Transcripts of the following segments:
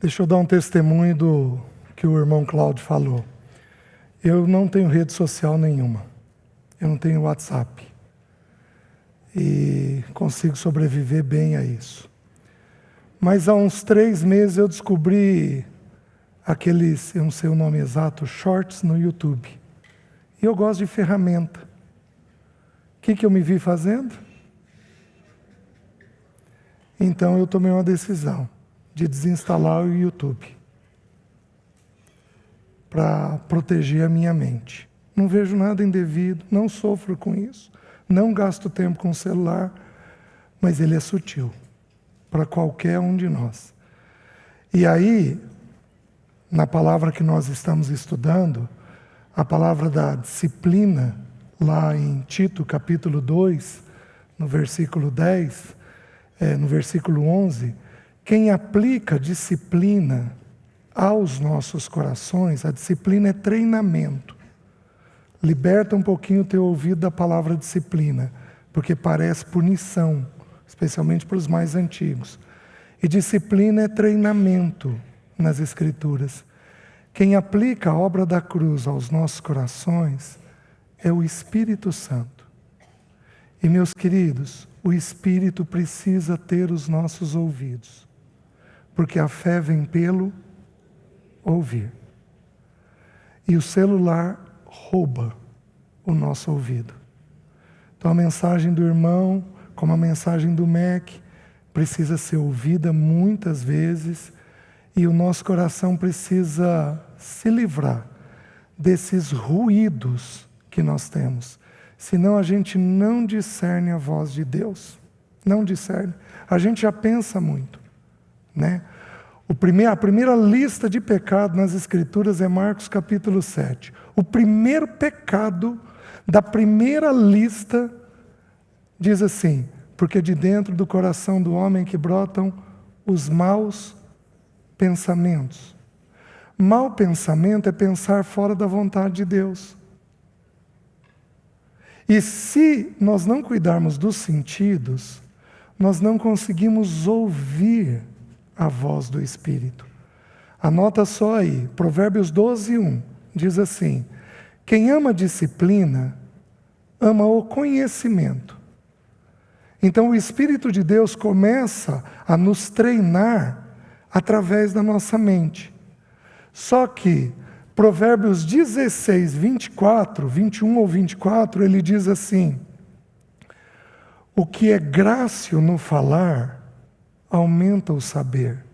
Deixa eu dar um testemunho do que o irmão Cláudio falou. Eu não tenho rede social nenhuma. Eu não tenho WhatsApp. E consigo sobreviver bem a isso. Mas há uns 3 meses eu descobri aqueles, eu não sei o nome exato, shorts no YouTube. E eu gosto de ferramenta. O que eu me vi fazendo? Então eu tomei uma decisão de desinstalar o YouTube para proteger a minha mente. Não vejo nada indevido, não sofro com isso, não gasto tempo com o celular, mas ele é sutil para qualquer um de nós. E aí, na palavra que nós estamos estudando, a palavra da disciplina, lá em Tito, capítulo 2, no versículo 10, no versículo 11, quem aplica disciplina aos nossos corações, a disciplina é treinamento. Liberta um pouquinho o teu ouvido da palavra disciplina, porque parece punição, especialmente para os mais antigos. E disciplina é treinamento nas Escrituras. Quem aplica a obra da cruz aos nossos corações é o Espírito Santo. E, meus queridos, o Espírito precisa ter os nossos ouvidos, porque a fé vem pelo ouvir. E o celular rouba o nosso ouvido. Então a mensagem do irmão, como a mensagem do MEC, precisa ser ouvida muitas vezes, e o nosso coração precisa se livrar desses ruídos que nós temos. Senão a gente não discerne a voz de Deus. Não discerne. A gente já pensa muito, né? A primeira lista de pecado nas Escrituras é Marcos capítulo 7. O primeiro pecado da primeira lista diz assim: porque de dentro do coração do homem que brotam os maus pensamentos. Mau pensamento é pensar fora da vontade de Deus. E se nós não cuidarmos dos sentidos, nós não conseguimos ouvir a voz do Espírito. Anota só aí, Provérbios 12:1, diz assim: quem ama a disciplina, ama o conhecimento. Então o Espírito de Deus começa a nos treinar através da nossa mente. Só que Provérbios 16, 24, 21 ou 24, ele diz assim: o que é grácil no falar, aumenta o saber.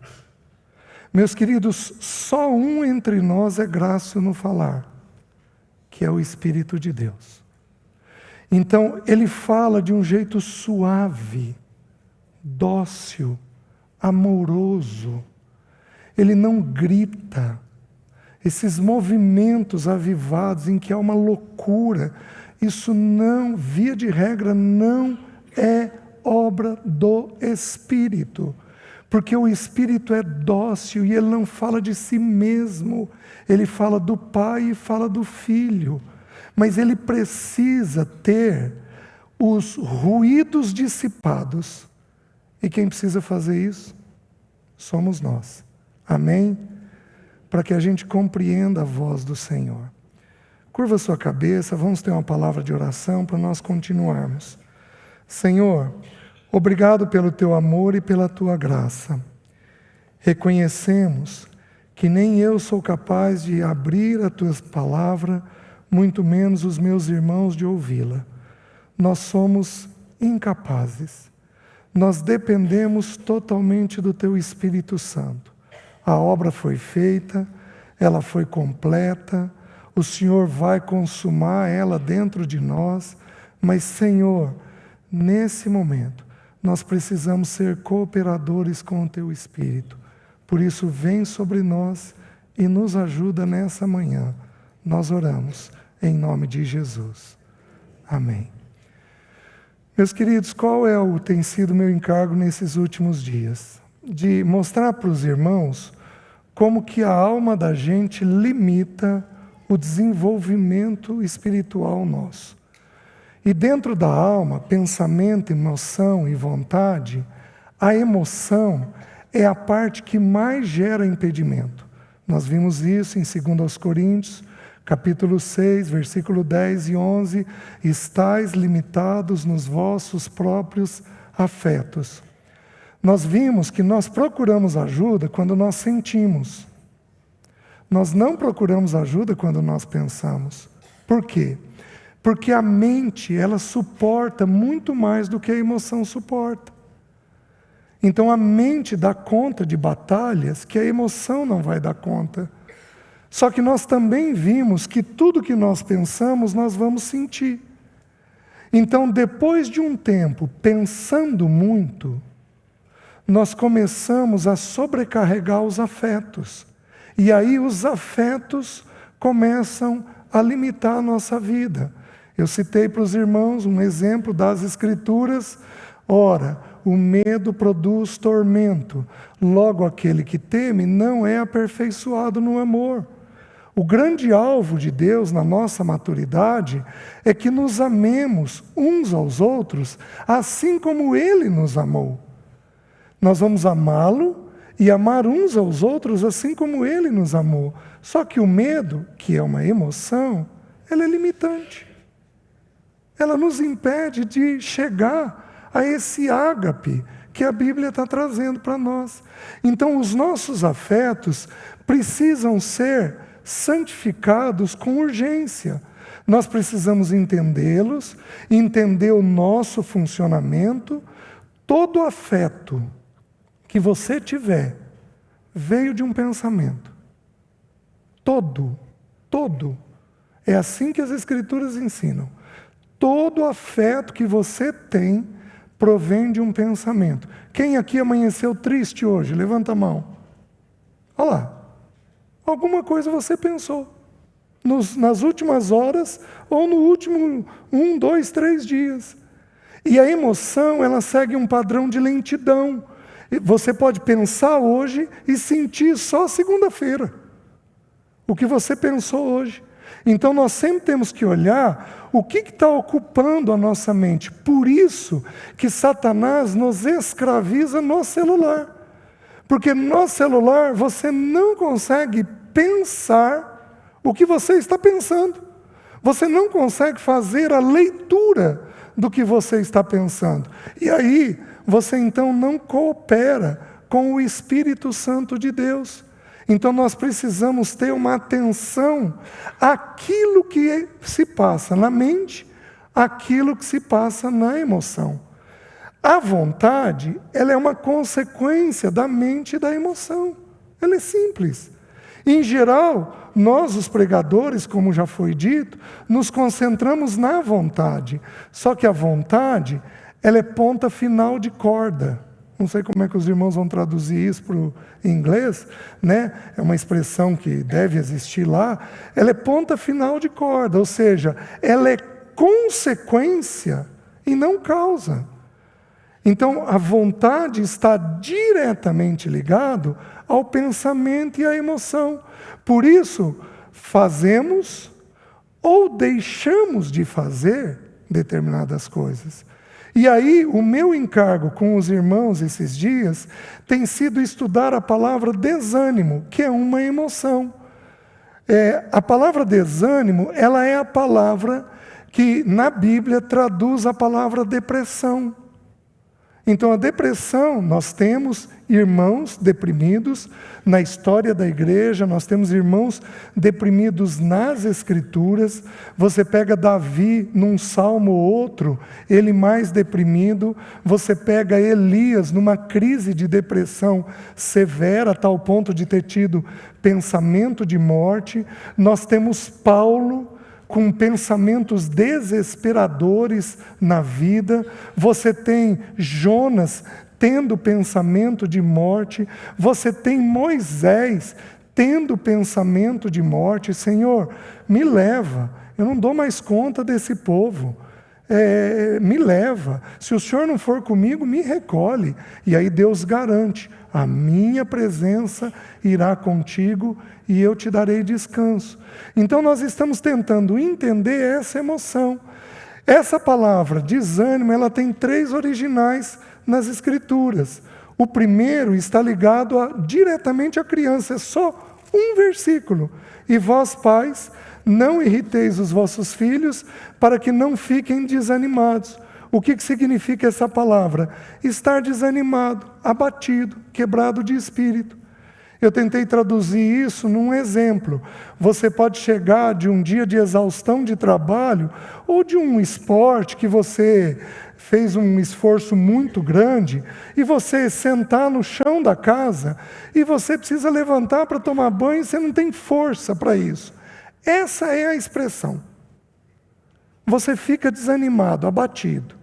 Meus queridos, só um entre nós é grácil no falar, que é o Espírito de Deus. Então, ele fala de um jeito suave, dócil, amoroso. Ele não grita. Esses movimentos avivados em que há uma loucura, isso não, via de regra, não é obra do Espírito. Porque o Espírito é dócil e ele não fala de si mesmo. Ele fala do Pai e fala do Filho. Mas ele precisa ter os ruídos dissipados. E quem precisa fazer isso? Somos nós. Amém? Para que a gente compreenda a voz do Senhor. Curva sua cabeça, vamos ter uma palavra de oração para nós continuarmos. Senhor, obrigado pelo teu amor e pela tua graça. Reconhecemos que nem eu sou capaz de abrir a tua palavra, muito menos os meus irmãos de ouvi-la. Nós somos incapazes. Nós dependemos totalmente do teu Espírito Santo. A obra foi feita, ela foi completa, o Senhor vai consumar ela dentro de nós, mas, Senhor, nesse momento, nós precisamos ser cooperadores com o teu Espírito. Por isso, vem sobre nós e nos ajuda nessa manhã. Nós oramos em nome de Jesus. Amém. Meus queridos, tem sido meu encargo nesses últimos dias? De mostrar para os irmãos como que a alma da gente limita o desenvolvimento espiritual nosso. E dentro da alma, pensamento, emoção e vontade, a emoção é a parte que mais gera impedimento. Nós vimos isso em 2 Coríntios, capítulo 6, versículo 10 e 11. Estais limitados nos vossos próprios afetos. Nós vimos que nós procuramos ajuda quando nós sentimos. Nós não procuramos ajuda quando nós pensamos. Por quê? Porque a mente, ela suporta muito mais do que a emoção suporta. Então a mente dá conta de batalhas que a emoção não vai dar conta. Só que nós também vimos que tudo que nós pensamos, nós vamos sentir. Então, depois de um tempo pensando muito, nós começamos a sobrecarregar os afetos. E aí os afetos começam a limitar a nossa vida. Eu citei para os irmãos um exemplo das Escrituras. Ora, o medo produz tormento. Logo, aquele que teme não é aperfeiçoado no amor. O grande alvo de Deus na nossa maturidade é que nos amemos uns aos outros, assim como Ele nos amou. Nós vamos amá-lo e amar uns aos outros assim como Ele nos amou. Só que o medo, que é uma emoção, ela é limitante. Ela nos impede de chegar a esse ágape que a Bíblia está trazendo para nós. Então, os nossos afetos precisam ser santificados com urgência. Nós precisamos entendê-los, entender o nosso funcionamento. Todo afeto que você tiver veio de um pensamento. Todo. É assim que as Escrituras ensinam. Todo afeto que você tem provém de um pensamento. Quem aqui amanheceu triste hoje? Levanta a mão. Olha lá. Alguma coisa você pensou. Nas últimas horas ou no último 1, 2, 3 dias. E a emoção, ela segue um padrão de lentidão. Você pode pensar hoje e sentir só segunda-feira o que você pensou hoje. Então nós sempre temos que olhar o que está ocupando a nossa mente. Por isso que Satanás nos escraviza no celular. Porque no celular você não consegue pensar o que você está pensando. Você não consegue fazer a leitura do que você está pensando. E aí você então não coopera com o Espírito Santo de Deus. Então nós precisamos ter uma atenção àquilo que se passa na mente, àquilo que se passa na emoção. A vontade, ela é uma consequência da mente e da emoção. Ela é simples. Em geral, nós os pregadores, como já foi dito, nos concentramos na vontade. Só que a vontade, ela é ponta final de corda. Não sei como é que os irmãos vão traduzir isso para o inglês, né? É uma expressão que deve existir lá. Ela é ponta final de corda, ou seja, ela é consequência e não causa. Então, a vontade está diretamente ligado ao pensamento e à emoção. Por isso, fazemos ou deixamos de fazer determinadas coisas. E aí, o meu encargo com os irmãos esses dias tem sido estudar a palavra desânimo, que é uma emoção. A palavra desânimo, ela é a palavra que na Bíblia traduz a palavra depressão. Então, a depressão, nós temos irmãos deprimidos na história da igreja, nós temos irmãos deprimidos nas Escrituras. Você pega Davi num salmo ou outro, ele mais deprimido. Você pega Elias numa crise de depressão severa, a tal ponto de ter tido pensamento de morte. Nós temos Paulo com pensamentos desesperadores na vida. Você tem Jonas tendo pensamento de morte. Você tem Moisés tendo pensamento de morte. Senhor, me leva, eu não dou mais conta desse povo. Me leva, se o Senhor não for comigo, me recolhe. E aí Deus garante, a minha presença irá contigo e eu te darei descanso. Então nós estamos tentando entender essa emoção. Essa palavra, desânimo, ela tem 3 originais nas Escrituras. O primeiro está ligado diretamente à criança, é só um versículo. E vós, pais, não irriteis os vossos filhos para que não fiquem desanimados. O que significa essa palavra? Estar desanimado, abatido, quebrado de espírito. Eu tentei traduzir isso num exemplo. Você pode chegar de um dia de exaustão de trabalho ou de um esporte que você fez um esforço muito grande e você sentar no chão da casa e você precisa levantar para tomar banho e você não tem força para isso. Essa é a expressão. Você fica desanimado, abatido.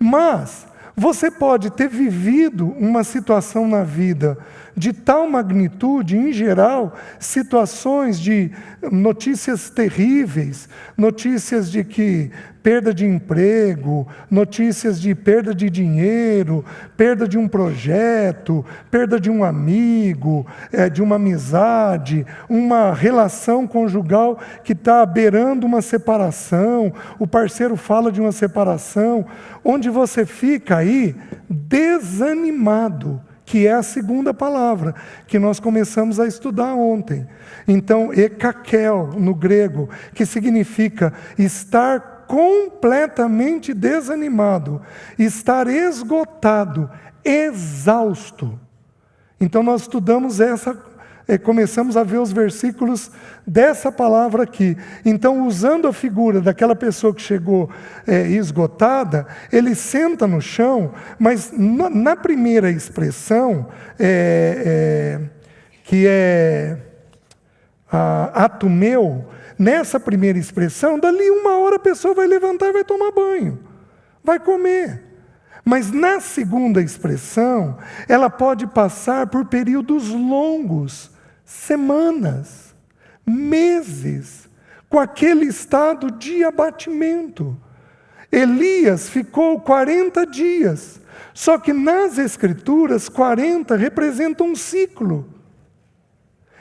Mas você pode ter vivido uma situação na vida de tal magnitude, em geral, situações de notícias terríveis, notícias de que perda de emprego, notícias de perda de dinheiro, perda de um projeto, perda de um amigo, de uma amizade, uma relação conjugal que está beirando uma separação, o parceiro fala de uma separação, onde você fica aí desanimado, que é a segunda palavra que nós começamos a estudar ontem. Então, ekakel, no grego, que significa estar completamente desanimado, estar esgotado, exausto. Então, nós estudamos começamos a ver os versículos dessa palavra aqui. Então, usando a figura daquela pessoa que chegou esgotada, ele senta no chão, mas na primeira expressão, que é atumeu, nessa primeira expressão, dali 1 hora a pessoa vai levantar e vai tomar banho, vai comer. Mas na segunda expressão, ela pode passar por períodos longos, semanas, meses, com aquele estado de abatimento. Elias ficou 40 dias, só que nas Escrituras, 40 representa um ciclo,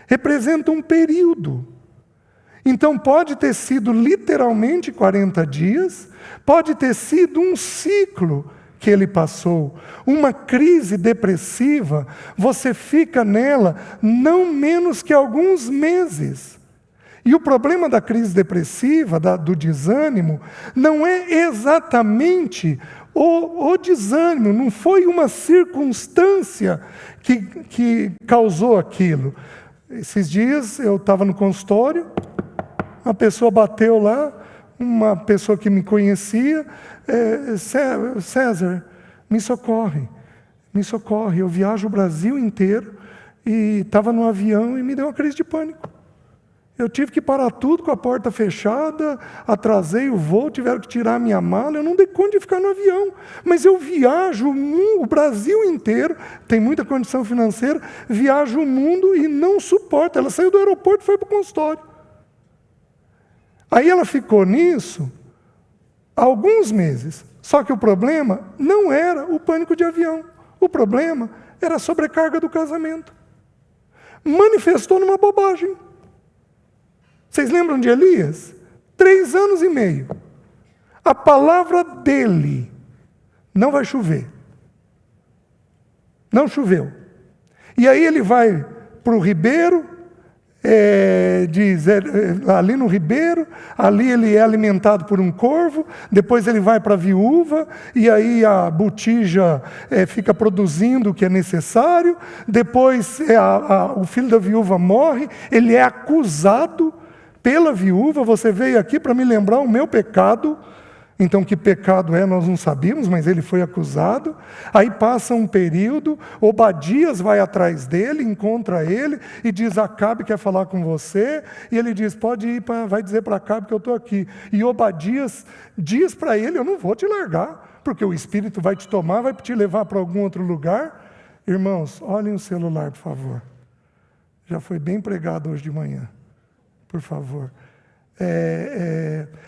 representa um período. Então pode ter sido literalmente 40 dias, pode ter sido um ciclo que ele passou, uma crise depressiva, você fica nela não menos que alguns meses. E o problema da crise depressiva, do desânimo, não é exatamente o desânimo, não foi uma circunstância que causou aquilo. Esses dias eu estava no consultório, uma pessoa bateu lá, uma pessoa que me conhecia, César, me socorre, eu viajo o Brasil inteiro e estava no avião e me deu uma crise de pânico. Eu tive que parar tudo com a porta fechada, atrasei o voo, tiveram que tirar a minha mala, eu não dei conta de ficar no avião, mas eu viajo o Brasil inteiro, tem muita condição financeira, viajo o mundo e não suporta. Ela saiu do aeroporto e foi para o consultório. Aí ela ficou nisso alguns meses, só que o problema não era o pânico de avião, o problema era a sobrecarga do casamento. Manifestou numa bobagem. Vocês lembram de Elias? 3 anos e meio. A palavra dele, não vai chover. Não choveu. E aí ele vai para o ribeiro, ali no ribeiro, ali ele é alimentado por um corvo, depois ele vai para a viúva, e aí a botija fica produzindo o que é necessário, depois o filho da viúva morre, ele é acusado pela viúva. Você veio aqui para me lembrar o meu pecado. Então, que pecado é, nós não sabíamos, mas ele foi acusado. Aí passa um período, Obadias vai atrás dele, encontra ele e diz: Acabe quer falar com você. E ele diz: pode ir, vai dizer para Acabe que eu estou aqui. E Obadias diz para ele: eu não vou te largar, porque o Espírito vai te tomar, vai te levar para algum outro lugar. Irmãos, olhem o celular, por favor. Já foi bem pregado hoje de manhã. Por favor.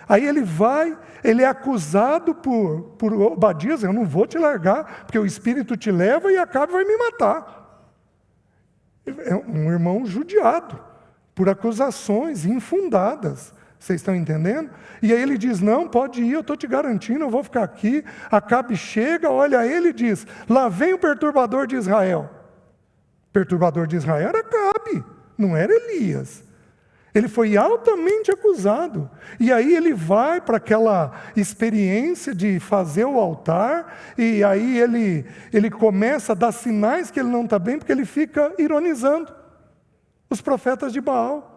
Aí ele vai, ele é acusado por Obadias: eu não vou te largar, porque o Espírito te leva e Acabe vai me matar. É um irmão judiado por acusações infundadas Vocês estão entendendo? E aí ele diz, não, pode ir, eu estou te garantindo, eu vou ficar aqui. Acabe chega, olha ele e diz, lá vem o perturbador de Israel. O perturbador de Israel era Acabe, não era Elias. Ele foi altamente acusado. E aí ele vai para aquela experiência de fazer o altar, e aí ele começa a dar sinais que ele não está bem, porque ele fica ironizando os profetas de Baal.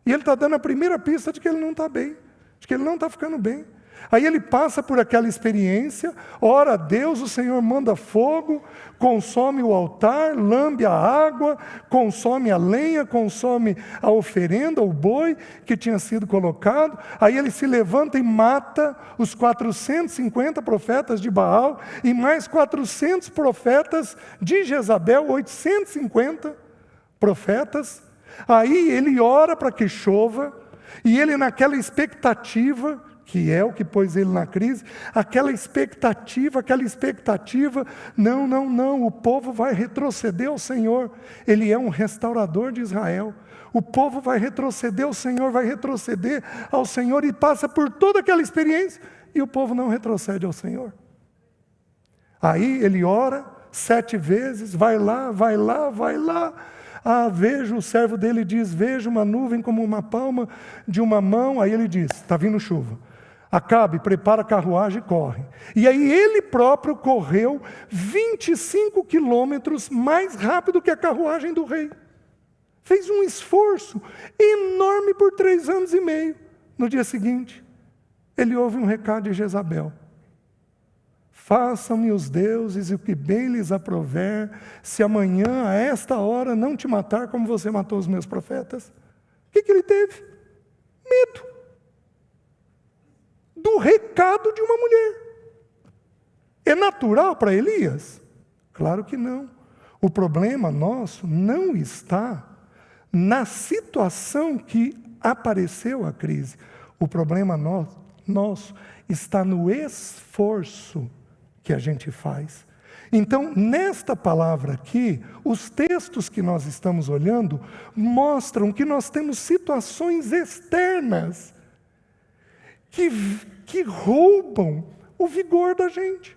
E ele está dando a primeira pista de que ele não está bem, de que ele não está ficando bem. Aí ele passa por aquela experiência, ora a Deus, o Senhor manda fogo, consome o altar, lambe a água, consome a lenha, consome a oferenda, o boi que tinha sido colocado. Aí ele se levanta e mata os 450 profetas de Baal e mais 400 profetas de Jezabel, 850 profetas. Aí ele ora para que chova, e ele naquela expectativa, que é o que pôs ele na crise, aquela expectativa, não, o povo vai retroceder ao Senhor, ele é um restaurador de Israel, o povo vai retroceder ao Senhor, e passa por toda aquela experiência, e o povo não retrocede ao Senhor. Aí ele ora 7 vezes, vai lá, vejo, o servo dele diz, vejo uma nuvem como uma palma de uma mão. Aí ele diz, está vindo chuva. Acabe, prepara a carruagem e corre. E aí ele próprio correu 25 quilômetros mais rápido que a carruagem do rei. Fez um esforço enorme por 3 anos e meio. No dia seguinte, ele ouve um recado de Jezabel. Façam-me os deuses e o que bem lhes aprouver, se amanhã, a esta hora, não te matar como você matou os meus profetas. O que ele teve? Medo. Do recado de uma mulher. É natural para Elias? Claro que não. O problema nosso não está na situação que apareceu a crise. O problema nosso está no esforço que a gente faz. Então, nesta palavra aqui, os textos que nós estamos olhando mostram que nós temos situações externas que roubam o vigor da gente.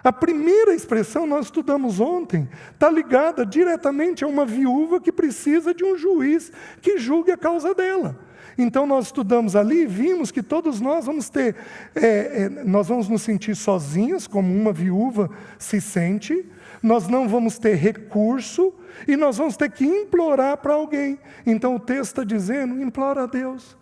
A primeira expressão nós estudamos ontem, está ligada diretamente a uma viúva que precisa de um juiz que julgue a causa dela. Então nós estudamos ali e vimos que todos nós vamos ter, nós vamos nos sentir sozinhos, como uma viúva se sente, nós não vamos ter recurso e nós vamos ter que implorar para alguém. Então o texto está dizendo, implora a Deus,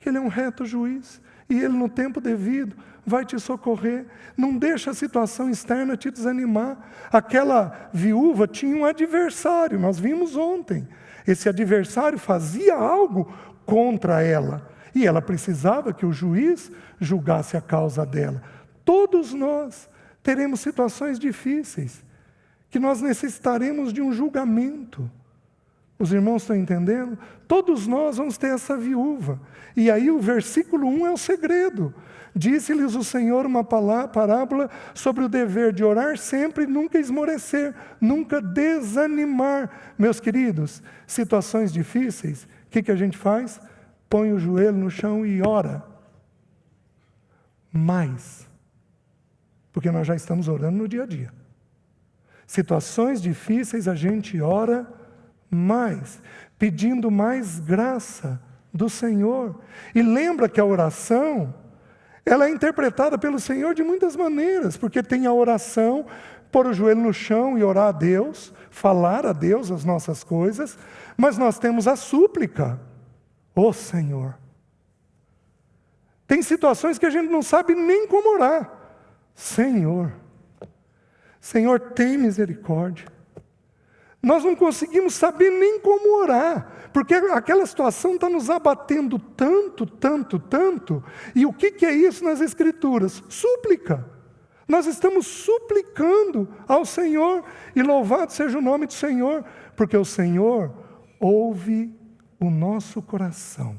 que Ele é um reto juiz e Ele no tempo devido vai te socorrer. Não deixa a situação externa te desanimar. Aquela viúva tinha um adversário, nós vimos ontem. Esse adversário fazia algo contra ela, e ela precisava que o juiz julgasse a causa dela. Todos nós teremos situações difíceis, que nós necessitaremos de um julgamento. Os irmãos estão entendendo? Todos nós vamos ter essa viúva. E aí o versículo 1 é o segredo. Disse-lhes o Senhor uma parábola sobre o dever de orar sempre e nunca esmorecer, nunca desanimar. Meus queridos, situações difíceis, o que a gente faz? Põe o joelho no chão e ora. Mais. Porque nós já estamos orando no dia a dia. Situações difíceis a gente ora mais, pedindo mais graça do Senhor. E lembra que a oração, ela é interpretada pelo Senhor de muitas maneiras, porque tem a oração, pôr o joelho no chão e orar a Deus, falar a Deus as nossas coisas, mas nós temos a súplica. Ó Senhor. Tem situações que a gente não sabe nem como orar. Senhor, tem misericórdia. Nós não conseguimos saber nem como orar, porque aquela situação está nos abatendo tanto, e o que é isso nas Escrituras? Súplica. Nós estamos suplicando ao Senhor, e louvado seja o nome do Senhor, porque o Senhor ouve o nosso coração,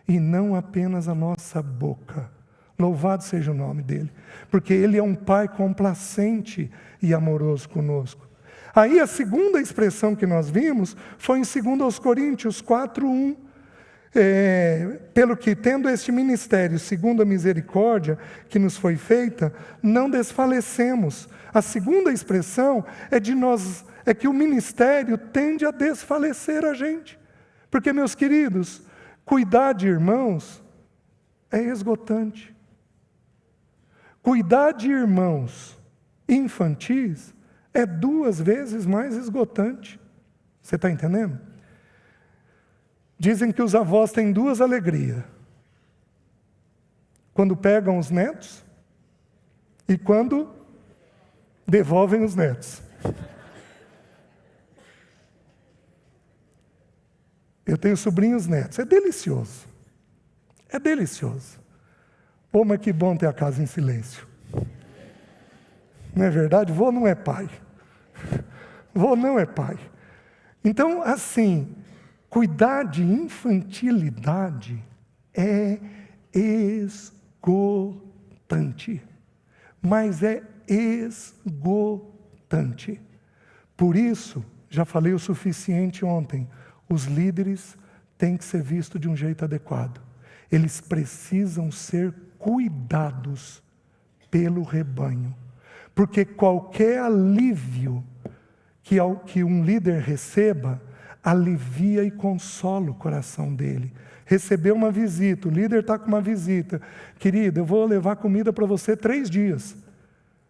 e não apenas a nossa boca. Louvado seja o nome dEle, porque Ele é um Pai complacente e amoroso conosco. Aí a segunda expressão que nós vimos foi em 2 Coríntios 4:1. Pelo que, tendo este ministério, segundo a misericórdia que nos foi feita, não desfalecemos. A segunda expressão é que o ministério tende a desfalecer a gente. Porque, meus queridos, cuidar de irmãos é esgotante. Cuidar de irmãos infantis é 2 vezes mais esgotante. Você está entendendo? Dizem que os avós têm 2 alegrias. Quando pegam os netos e quando devolvem os netos. Eu tenho sobrinhos netos. É delicioso. É delicioso. Pô, mas que bom ter a casa em silêncio. Não é verdade? Vô não é pai. Vô não é pai. Então, assim, cuidar de infantilidade é esgotante. Mas é esgotante. Por isso, já falei o suficiente ontem, os líderes têm que ser vistos de um jeito adequado. Eles precisam ser cuidados pelo rebanho. Porque qualquer alívio que um líder receba, alivia e consola o coração dele. Recebeu uma visita, o líder está com uma visita. Querido, eu vou levar comida para você 3 dias.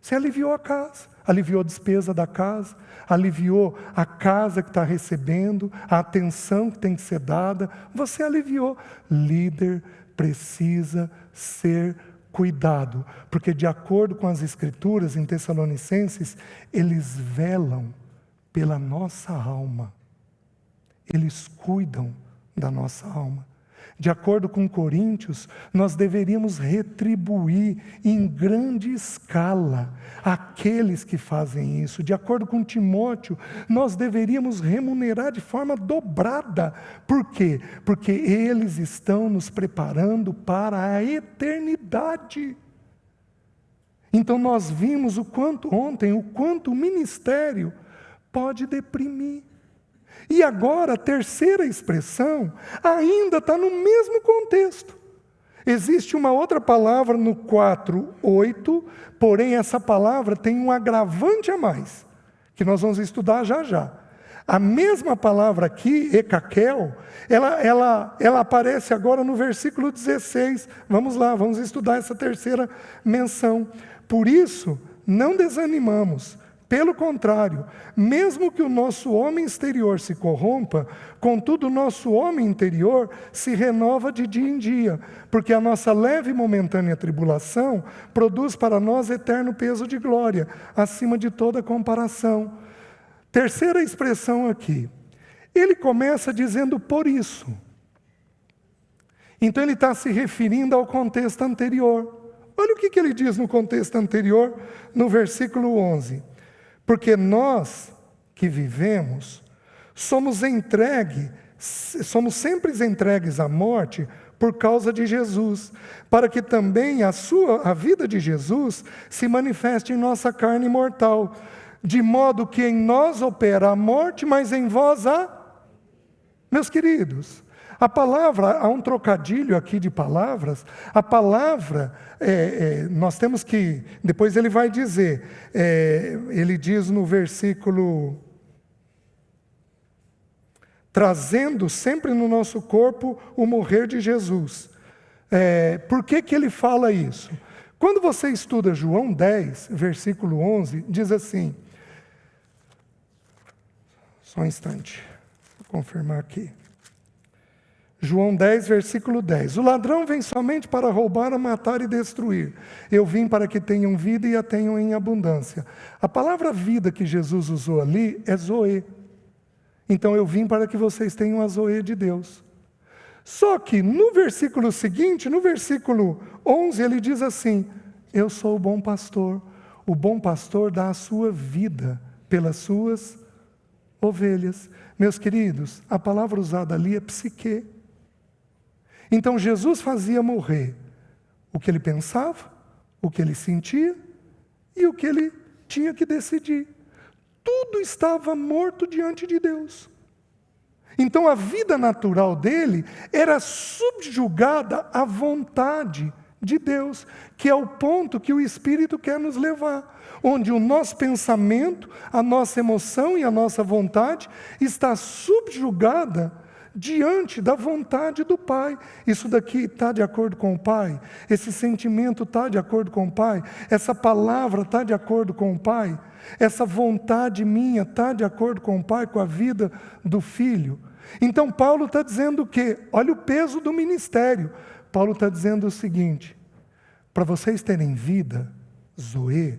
Você aliviou a casa, aliviou a despesa da casa, aliviou a casa que está recebendo, a atenção que tem que ser dada, você aliviou. Líder precisa ser cuidado, porque de acordo com as Escrituras em Tessalonicenses, eles velam pela nossa alma. Eles cuidam da nossa alma. De acordo com Coríntios, nós deveríamos retribuir em grande escala aqueles que fazem isso. De acordo com Timóteo, nós deveríamos remunerar de forma dobrada. Por quê? Porque eles estão nos preparando para a eternidade. Então nós vimos ontem o quanto o ministério pode deprimir. E agora, a terceira expressão ainda está no mesmo contexto. Existe uma outra palavra no 4:8, porém essa palavra tem um agravante a mais, que nós vamos estudar já já. A mesma palavra aqui, ekakel, ela aparece agora no versículo 16. Vamos lá, vamos estudar essa terceira menção. Por isso, não desanimamos. Pelo contrário, mesmo que o nosso homem exterior se corrompa, contudo o nosso homem interior se renova de dia em dia, porque a nossa leve e momentânea tribulação produz para nós eterno peso de glória, acima de toda comparação. Terceira expressão aqui. Ele começa dizendo por isso. Então ele está se referindo ao contexto anterior. Olha o que ele diz no contexto anterior, no versículo 11. Porque nós que vivemos, somos sempre entregues à morte por causa de Jesus, para que também a vida de Jesus se manifeste em nossa carne mortal, de modo que em nós opera a morte, mas em vós Meus queridos, a palavra, há um trocadilho aqui de palavras, a palavra, nós temos que, depois ele vai dizer, ele diz no versículo, trazendo sempre no nosso corpo o morrer de Jesus. Por que ele fala isso? Quando você estuda João 10, versículo 11, diz assim, só um instante, vou confirmar aqui. João 10, versículo 10. O ladrão vem somente para roubar, matar e destruir. Eu vim para que tenham vida e a tenham em abundância. A palavra vida que Jesus usou ali é zoe. Então eu vim para que vocês tenham a zoe de Deus. Só que no versículo seguinte, no versículo 11, ele diz assim, eu sou o bom pastor. O bom pastor dá a sua vida pelas suas ovelhas. Meus queridos, a palavra usada ali é psique. Então Jesus fazia morrer o que ele pensava, o que ele sentia e o que ele tinha que decidir. Tudo estava morto diante de Deus. Então a vida natural dele era subjugada à vontade de Deus, que é o ponto que o Espírito quer nos levar, onde o nosso pensamento, a nossa emoção e a nossa vontade está subjugada diante da vontade do Pai. Isso daqui está de acordo com o Pai? Esse sentimento está de acordo com o Pai? Essa palavra está de acordo com o Pai? Essa vontade minha está de acordo com o Pai, com a vida do Filho? Então Paulo está dizendo o quê? Olha o peso do ministério. Paulo está dizendo o seguinte: para vocês terem vida, zoe,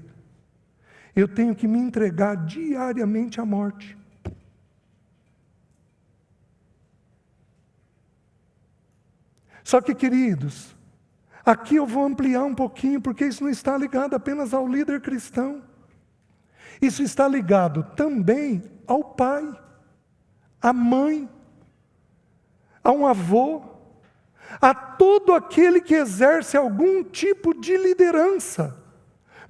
eu tenho que me entregar diariamente à morte. Só que, queridos, aqui eu vou ampliar um pouquinho, porque isso não está ligado apenas ao líder cristão. Isso está ligado também ao pai, à mãe, a um avô, a todo aquele que exerce algum tipo de liderança.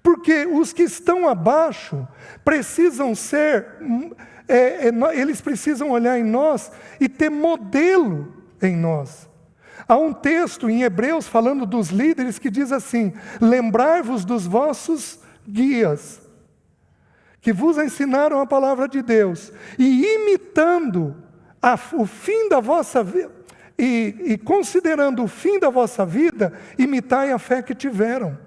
Porque os que estão abaixo precisam ser, eles precisam olhar em nós e ter modelo em nós. Há um texto em Hebreus falando dos líderes que diz assim: lembrai-vos dos vossos guias, que vos ensinaram a palavra de Deus, e imitando o fim da vossa vida, e considerando o fim da vossa vida, imitai a fé que tiveram.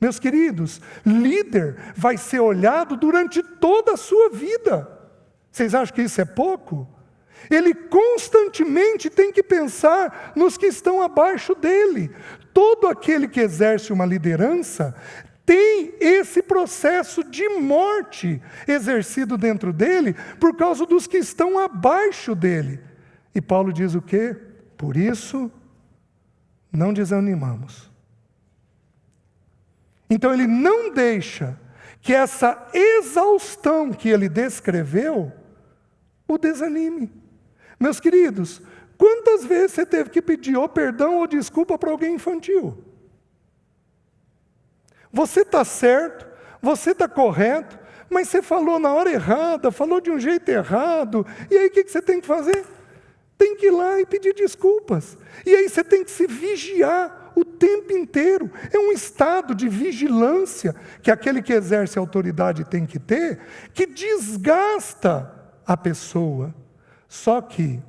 Meus queridos, líder vai ser olhado durante toda a sua vida. Vocês acham que isso é pouco? Ele constantemente tem que pensar nos que estão abaixo dele. Todo aquele que exerce uma liderança tem esse processo de morte exercido dentro dele por causa dos que estão abaixo dele. E Paulo diz o quê? Por isso, não desanimamos. Então ele não deixa que essa exaustão que ele descreveu o desanime. Meus queridos, quantas vezes você teve que pedir ou perdão ou desculpa para alguém infantil? Você está certo, você está correto, mas você falou na hora errada, falou de um jeito errado, e aí o que você tem que fazer? Tem que ir lá e pedir desculpas. E aí você tem que se vigiar o tempo inteiro. É um estado de vigilância que aquele que exerce a autoridade tem que ter, que desgasta a pessoa. Só que,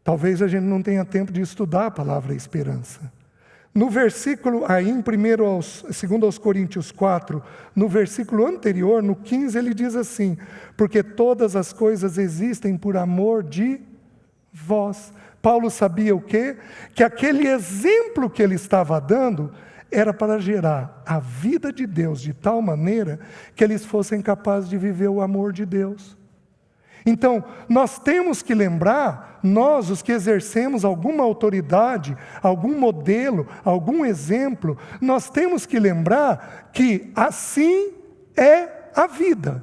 talvez a gente não tenha tempo de estudar a palavra esperança. No versículo, aí em 2 Coríntios 4, no versículo anterior, no 15, ele diz assim: porque todas as coisas existem por amor de vós. Paulo sabia o quê? Que aquele exemplo que ele estava dando era para gerar a vida de Deus de tal maneira que eles fossem capazes de viver o amor de Deus. Então, nós temos que lembrar, nós, os que exercemos alguma autoridade, algum modelo, algum exemplo, nós temos que lembrar que assim é a vida.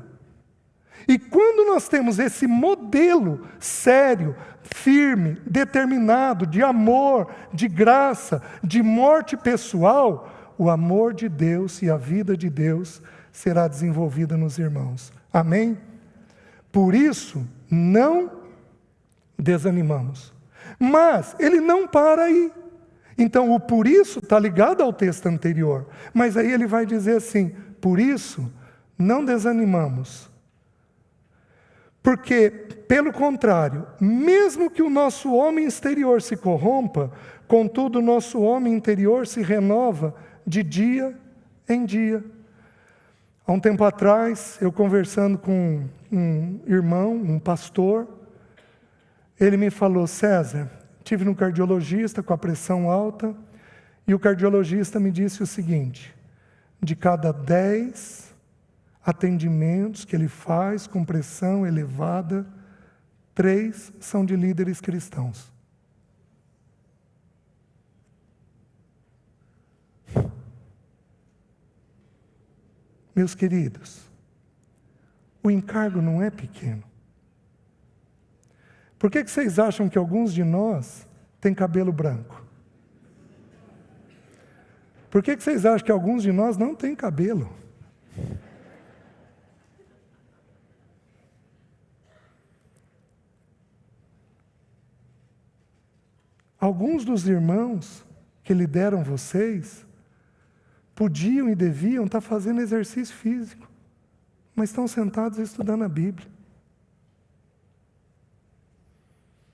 E quando nós temos esse modelo sério, firme, determinado, de amor, de graça, de morte pessoal, o amor de Deus e a vida de Deus será desenvolvida nos irmãos. Amém? Por isso, não desanimamos. Mas ele não para aí. Então, o por isso está ligado ao texto anterior. Mas aí ele vai dizer assim: por isso, não desanimamos. Porque, pelo contrário, mesmo que o nosso homem exterior se corrompa, contudo, o nosso homem interior se renova de dia em dia. Há um tempo atrás, eu conversando com um irmão, um pastor, ele me falou: César, estive no cardiologista com a pressão alta, e o cardiologista me disse o seguinte: de cada 10 atendimentos que ele faz com pressão elevada, 3 são de líderes cristãos. Meus queridos, o encargo não é pequeno. Por que vocês acham que alguns de nós têm cabelo branco? Por que vocês acham que alguns de nós não têm cabelo? Alguns dos irmãos que lideram vocês podiam e deviam estar fazendo exercício físico, mas estão sentados estudando a Bíblia.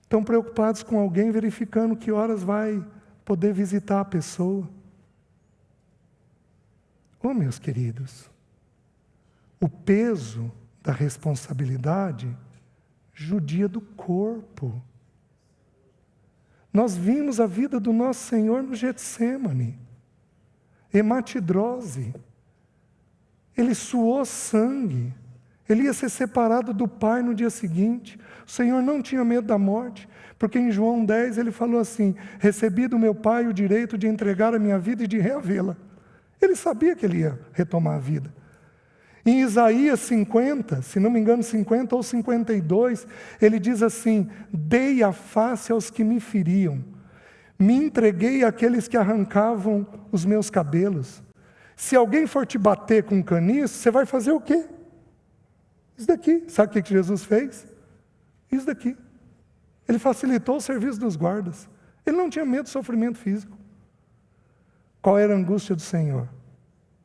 Estão preocupados com alguém verificando que horas vai poder visitar a pessoa. Oh, meus queridos, o peso da responsabilidade judia do corpo. Nós vimos a vida do nosso Senhor no Getsêmani, hematidrose. Ele suou sangue. Ele ia ser separado do Pai no dia seguinte. O Senhor não tinha medo da morte, porque em João 10 ele falou assim: recebi do meu Pai o direito de entregar a minha vida e de reavê-la. Ele sabia que ele ia retomar a vida. Em Isaías 50, se não me engano 50 ou 52, ele diz assim: dei a face aos que me feriam, me entreguei àqueles que arrancavam os meus cabelos. Se alguém for te bater com um caniço, você vai fazer o quê? Isso daqui. Sabe o que Jesus fez? Isso daqui. Ele facilitou o serviço dos guardas. Ele não tinha medo do sofrimento físico. Qual era a angústia do Senhor?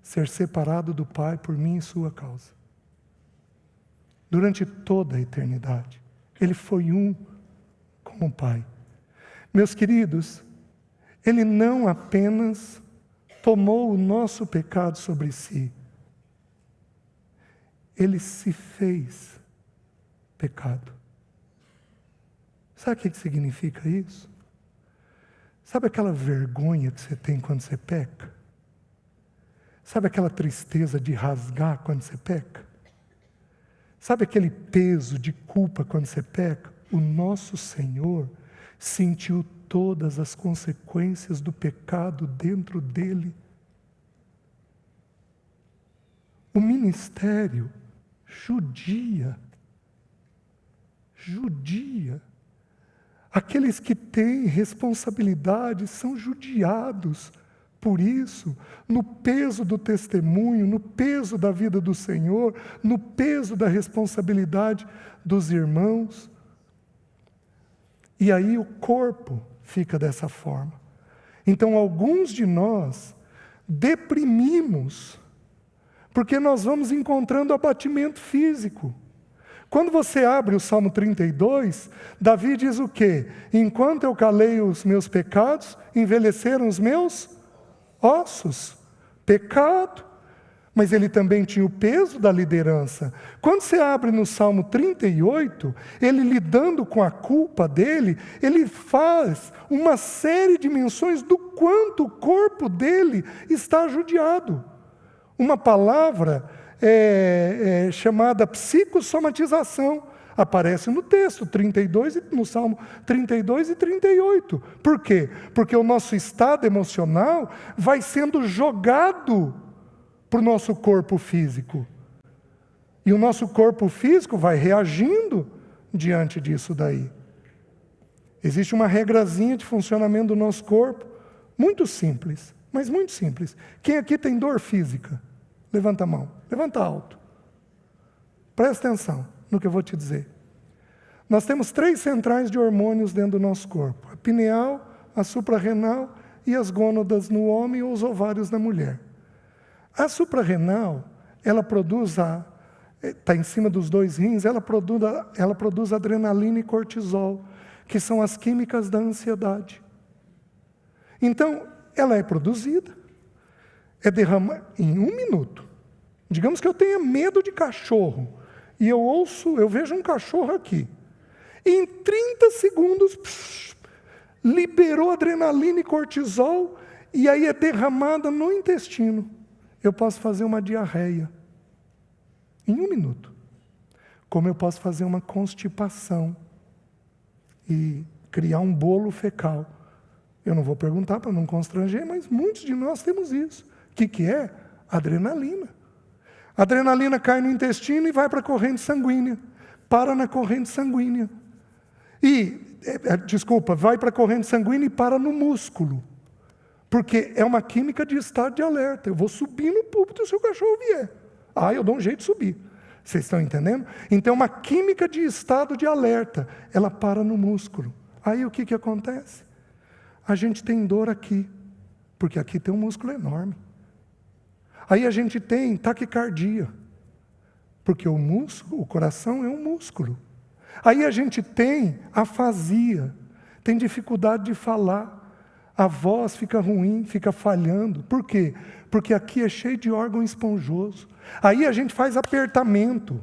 Ser separado do Pai por mim e sua causa. Durante toda a eternidade, Ele foi um com o Pai. Meus queridos, Ele não apenas tomou o nosso pecado sobre si, Ele se fez pecado. Sabe o que significa isso? Sabe aquela vergonha que você tem quando você peca? Sabe aquela tristeza de rasgar quando você peca? Sabe aquele peso de culpa quando você peca? O nosso Senhor sentiu todas as consequências do pecado dentro dele. O ministério judia. Aqueles que têm responsabilidade são judiados por isso, no peso do testemunho, no peso da vida do Senhor, no peso da responsabilidade dos irmãos. E aí o corpo fica dessa forma. Então alguns de nós deprimimos, porque nós vamos encontrando abatimento físico. Quando você abre o Salmo 32, Davi diz o quê? Enquanto eu calei os meus pecados, envelheceram os meus ossos. Pecado. Mas ele também tinha o peso da liderança. Quando você abre no Salmo 38, ele lidando com a culpa dele, ele faz uma série de menções do quanto o corpo dele está judiado. Uma palavra chamada psicossomatização. Aparece no texto 32, no Salmo 32 e 38. Por quê? Porque o nosso estado emocional vai sendo jogado para o nosso corpo físico. E o nosso corpo físico vai reagindo diante disso daí. Existe uma regrazinha de funcionamento do nosso corpo, muito simples, mas muito simples. Quem aqui tem dor física? Levanta a mão, levanta alto. Presta atenção no que eu vou te dizer. Nós temos 3 centrais de hormônios dentro do nosso corpo: a pineal, a suprarrenal e as gônadas no homem ou os ovários na mulher. A suprarrenal, ela produz está em cima dos 2 rins, ela produz adrenalina e cortisol, que são as químicas da ansiedade. Então, ela é produzida, é derramada em 1 minuto. Digamos que eu tenha medo de cachorro, e eu vejo um cachorro aqui. E em 30 segundos, liberou adrenalina e cortisol, e aí é derramada no intestino. Eu posso fazer uma diarreia em 1 minuto. Como eu posso fazer uma constipação e criar um bolo fecal. Eu não vou perguntar para não constranger, mas muitos de nós temos isso. O que é? Adrenalina. A adrenalina cai no intestino e vai para a corrente sanguínea. Para na corrente sanguínea. Vai para a corrente sanguínea e para no músculo. Porque é uma química de estado de alerta. Eu vou subir no púlpito se o cachorro vier. Eu dou um jeito de subir. Vocês estão entendendo? Então é uma química de estado de alerta. Ela para no músculo. Aí o que acontece? A gente tem dor aqui, porque aqui tem um músculo enorme. Aí a gente tem taquicardia, porque o coração é um músculo. Aí a gente tem afasia, tem dificuldade de falar, a voz fica ruim, fica falhando. Por quê? Porque aqui é cheio de órgão esponjoso. Aí a gente faz apertamento,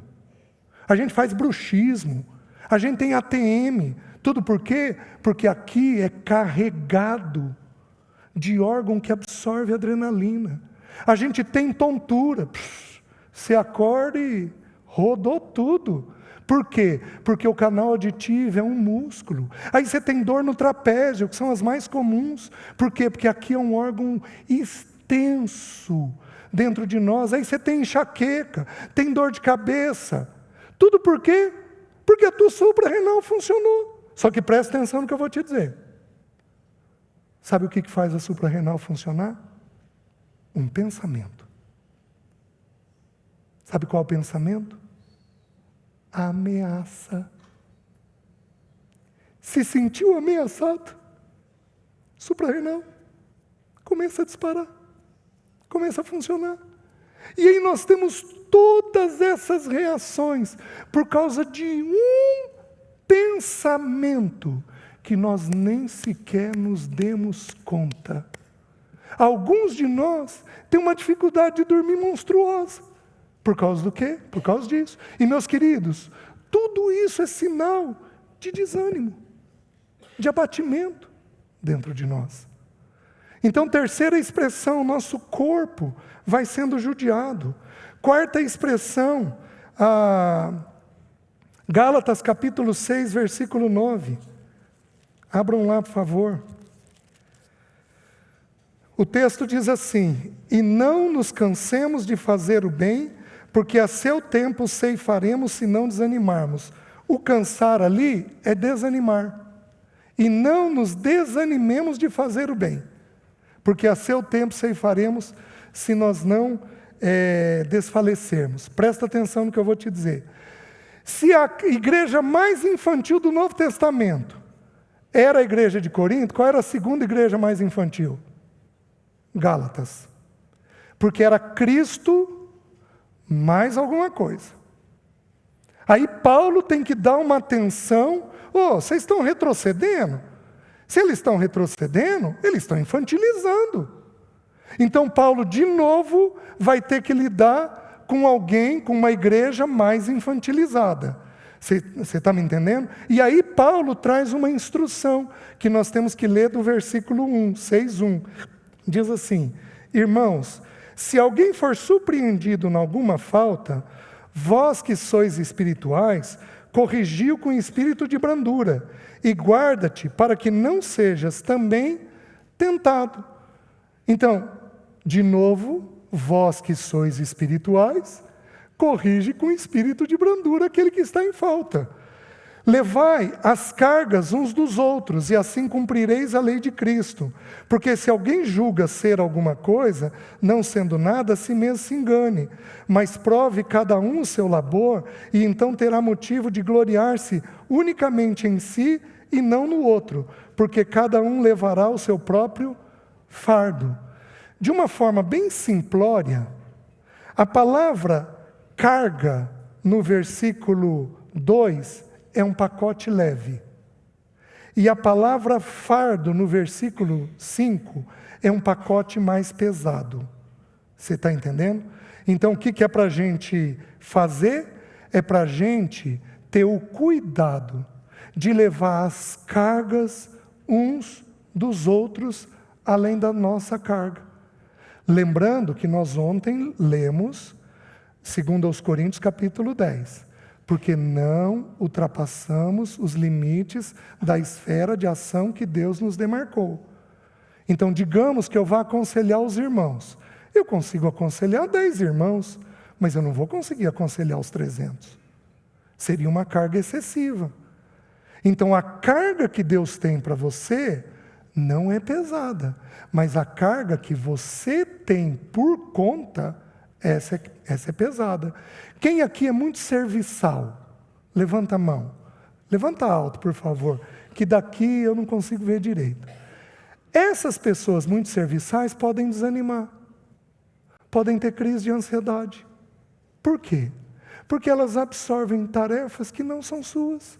a gente faz bruxismo, a gente tem ATM. Tudo por quê? Porque aqui é carregado de órgão que absorve adrenalina. A gente tem tontura. Você acorda e rodou tudo. Por quê? Porque o canal auditivo é um músculo. Aí você tem dor no trapézio, que são as mais comuns. Por quê? Porque aqui é um órgão extenso dentro de nós. Aí você tem enxaqueca, tem dor de cabeça. Tudo por quê? Porque a tua suprarrenal funcionou. Só que presta atenção no que eu vou te dizer. Sabe o que faz a suprarrenal funcionar? Um pensamento. Sabe qual é o pensamento? A ameaça. Se sentiu ameaçado, suprarrenal começa a disparar, começa a funcionar. E aí nós temos todas essas reações por causa de um pensamento que nós nem sequer nos demos conta. Alguns de nós têm uma dificuldade de dormir monstruosa. Por causa do quê? Por causa disso. E meus queridos, tudo isso é sinal de desânimo, de abatimento dentro de nós. Então, terceira expressão, nosso corpo vai sendo judiado. Quarta expressão, Gálatas capítulo 6, versículo 9. Abram lá, por favor. O texto diz assim: e não nos cansemos de fazer o bem, porque a seu tempo ceifaremos se não desanimarmos. O cansar ali é desanimar. E não nos desanimemos de fazer o bem, porque a seu tempo ceifaremos se nós não desfalecermos. Presta atenção no que eu vou te dizer. Se a igreja mais infantil do Novo Testamento era a igreja de Corinto, qual era a segunda igreja mais infantil? Gálatas. Porque era Cristo mais alguma coisa. Aí Paulo tem que dar uma atenção. Vocês estão retrocedendo? Se eles estão retrocedendo, eles estão infantilizando. Então Paulo, de novo, vai ter que lidar com alguém, com uma igreja mais infantilizada. Você está me entendendo? E aí Paulo traz uma instrução, que nós temos que ler do versículo 1, 6:1. Diz assim: irmãos, se alguém for surpreendido em alguma falta, vós que sois espirituais, corrigiu com espírito de brandura, e guarda-te para que não sejas também tentado. Então, de novo, vós que sois espirituais, corrige com espírito de brandura aquele que está em falta. Levai as cargas uns dos outros, e assim cumprireis a lei de Cristo. Porque se alguém julga ser alguma coisa, não sendo nada, a si mesmo se engane. Mas prove cada um o seu labor, e então terá motivo de gloriar-se unicamente em si e não no outro, porque cada um levará o seu próprio fardo. De uma forma bem simplória, a palavra carga, no versículo 2, é um pacote leve. E a palavra fardo, no versículo 5, é um pacote mais pesado. Você está entendendo? Então, o que é para a gente fazer? É para a gente ter o cuidado de levar as cargas uns dos outros, além da nossa carga. Lembrando que nós ontem lemos, segundo aos Coríntios, capítulo 10. Porque não ultrapassamos os limites da esfera de ação que Deus nos demarcou. Então, digamos que eu vá aconselhar os irmãos. Eu consigo aconselhar 10 irmãos, mas eu não vou conseguir aconselhar os 300. Seria uma carga excessiva. Então, a carga que Deus tem para você não é pesada, mas a carga que você tem por conta, essa é pesada. Quem aqui é muito serviçal? Levanta a mão. Levanta alto, por favor, que daqui eu não consigo ver direito. Essas pessoas muito serviçais podem desanimar, podem ter crise de ansiedade. Por quê? Porque elas absorvem tarefas que não são suas.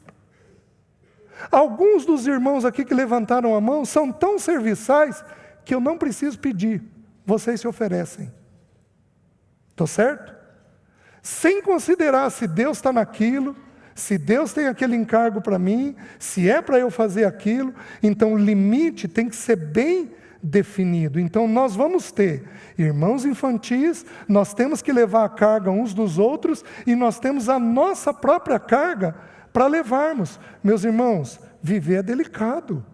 Alguns dos irmãos aqui que levantaram a mão são tão serviçais que eu não preciso pedir, vocês se oferecem. Estou certo? Sem considerar se Deus está naquilo, se Deus tem aquele encargo para mim, se é para eu fazer aquilo, então o limite tem que ser bem definido. Então nós vamos ter irmãos infantis, nós temos que levar a carga uns dos outros e nós temos a nossa própria carga para levarmos. Meus irmãos, viver é delicado.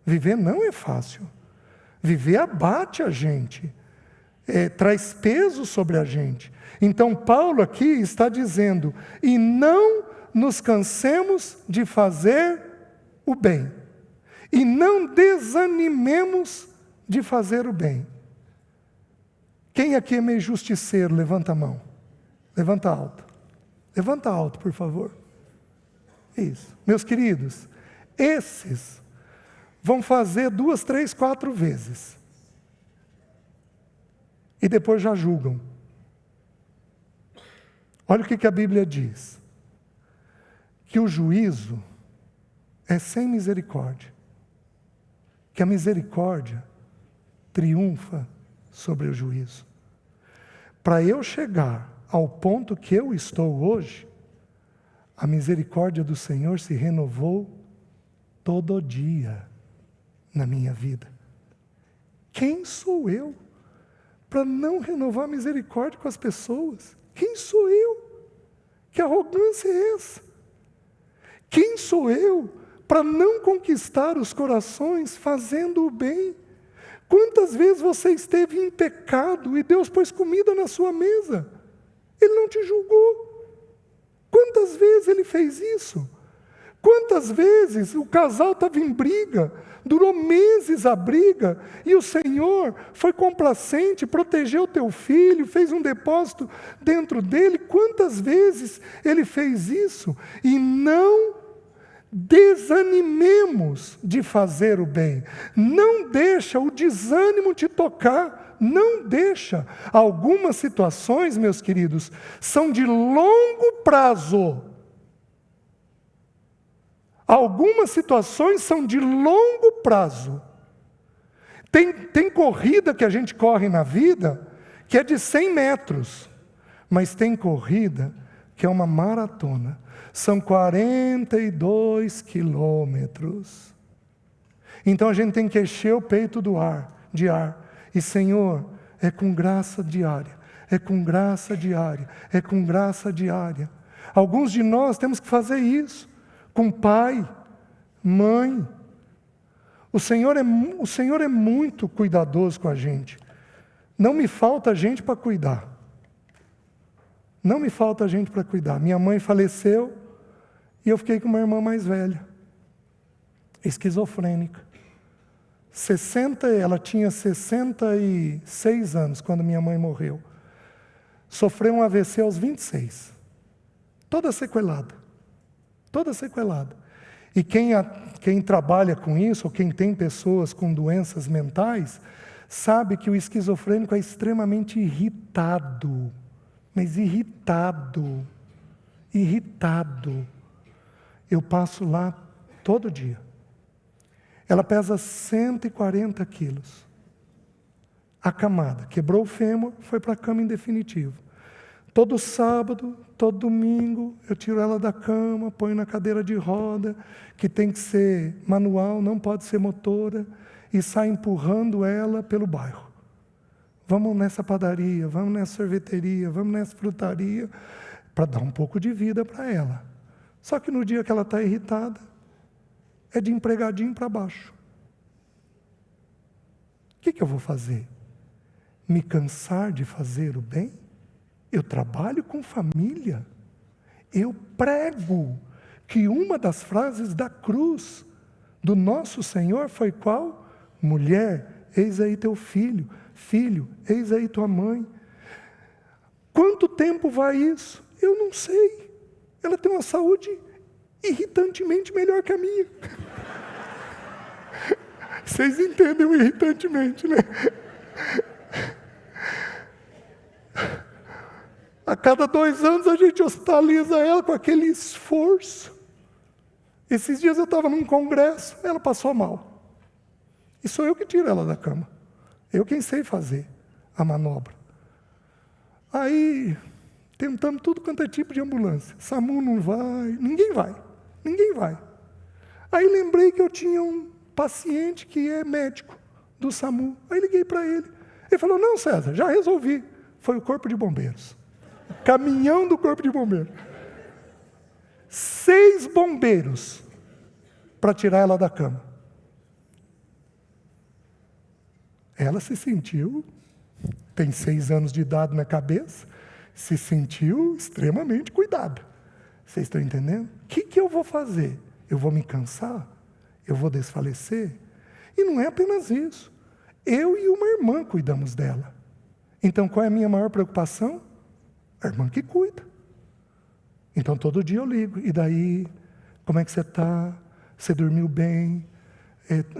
Viver não é fácil. Viver abate a gente, traz peso sobre a gente. Então Paulo aqui está dizendo, e não nos cansemos de fazer o bem, e não desanimemos de fazer o bem. Quem aqui é meio justiceiro, levanta a mão. Levanta alto. Levanta alto, por favor. Isso. Meus queridos, esses vão fazer 2, 3, 4 vezes. E depois já julgam. Olha o que a Bíblia diz. Que o juízo é sem misericórdia. Que a misericórdia triunfa sobre o juízo. Para eu chegar ao ponto que eu estou hoje, a misericórdia do Senhor se renovou todo dia na minha vida. Quem sou eu para não renovar a misericórdia com as pessoas? Quem sou eu? Que arrogância é essa? Quem sou eu para não conquistar os corações fazendo o bem? Quantas vezes você esteve em pecado e Deus pôs comida na sua mesa? Ele não te julgou. Quantas vezes ele fez isso? Quantas vezes o casal estava em briga, durou meses a briga, e o Senhor foi complacente, protegeu o teu filho, fez um depósito dentro dele. Quantas vezes ele fez isso? E não desanimemos de fazer o bem. Não deixa o desânimo te tocar. Não deixa. Algumas situações, meus queridos, são de longo prazo. Algumas situações são de longo prazo. Tem corrida que a gente corre na vida que é de 100 metros. Mas tem corrida que é uma maratona. São 42 quilômetros. Então a gente tem que encher o peito de ar. E Senhor, é com graça diária, é com graça diária, é com graça diária. Alguns de nós temos que fazer isso, com pai, mãe. O Senhor é muito cuidadoso com a gente. Não me falta gente para cuidar. Não me falta gente para cuidar. Minha mãe faleceu e eu fiquei com uma irmã mais velha, esquizofrênica. Ela tinha 66 anos quando minha mãe morreu. Sofreu um AVC aos 26. Toda sequelada. Toda sequelada. E quem trabalha com isso, ou quem tem pessoas com doenças mentais, sabe que o esquizofrênico é extremamente irritado. Mas irritado. Irritado. Eu passo lá todo dia. Ela pesa 140 quilos. Acamada. Quebrou o fêmur, foi para a cama em definitivo. Todo sábado, todo domingo, eu tiro ela da cama, ponho na cadeira de roda, que tem que ser manual, não pode ser motora, e saio empurrando ela pelo bairro. Vamos nessa padaria, vamos nessa sorveteria, vamos nessa frutaria, para dar um pouco de vida para ela. Só que no dia que ela está irritada, é de empregadinho para baixo. O que eu vou fazer? Me cansar de fazer o bem? Eu trabalho com família. Eu prego que uma das frases da cruz do nosso Senhor foi qual? Mulher, eis aí teu filho. Filho, eis aí tua mãe. Quanto tempo vai isso? Eu não sei. Ela tem uma saúde irritantemente melhor que a minha. Vocês entendem irritantemente, né? A cada 2 anos a gente hospitaliza ela com aquele esforço. Esses dias eu estava num congresso, ela passou mal. E sou eu que tiro ela da cama. Eu quem sei fazer a manobra. Aí, tentamos tudo quanto é tipo de ambulância. SAMU não vai, ninguém vai. Aí lembrei que eu tinha um paciente que é médico do SAMU. Aí liguei para ele. Ele falou, não, César, já resolvi. Foi o Corpo de Bombeiros. Caminhão do Corpo de Bombeiros. 6 bombeiros para tirar ela da cama. Ela se sentiu, tem 6 anos de idade na cabeça, se sentiu extremamente cuidada. Vocês estão entendendo? O que eu vou fazer? Eu vou me cansar? Eu vou desfalecer? E não é apenas isso. Eu e uma irmã cuidamos dela. Então qual é a minha maior preocupação? A irmã que cuida. Então todo dia eu ligo. E daí, como é que você está? Você dormiu bem?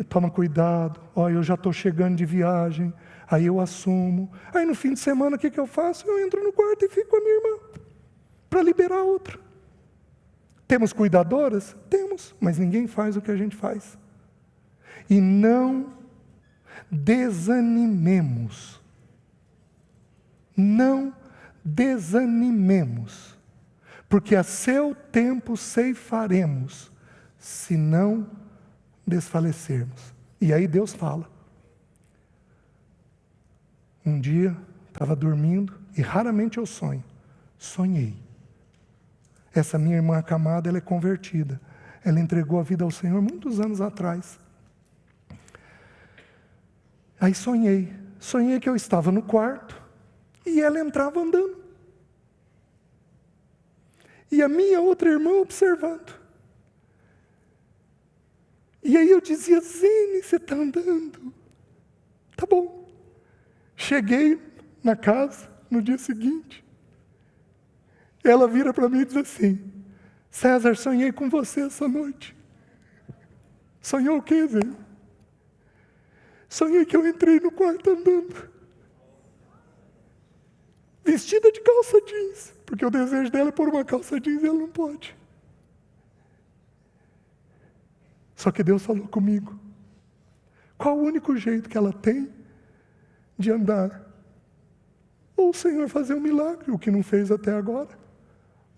Toma cuidado. Olha, eu já estou chegando de viagem. Aí eu assumo. Aí no fim de semana o que eu faço? Eu entro no quarto e fico com a minha irmã. Para liberar a outra. Temos cuidadoras? Temos. Mas ninguém faz o que a gente faz. E não desanimemos. Não desanimemos, porque a seu tempo ceifaremos, se não desfalecermos. E aí Deus fala. Um dia, estava dormindo, e raramente eu sonho. Sonhei. Essa minha irmã acamada, ela é convertida. Ela entregou a vida ao Senhor muitos anos atrás. Aí sonhei que eu estava no quarto, e ela entrava andando. E a minha outra irmã observando. E aí eu dizia, Zene, você está andando? Tá bom. Cheguei na casa, no dia seguinte. Ela vira para mim e diz assim, César, sonhei com você essa noite. Sonhou o quê, Zene? Sonhei que eu entrei no quarto andando. Vestida de calça jeans, porque o desejo dela é pôr uma calça jeans e ela não pode. Só que Deus falou comigo. Qual o único jeito que ela tem de andar? Ou o Senhor fazer um milagre, o que não fez até agora,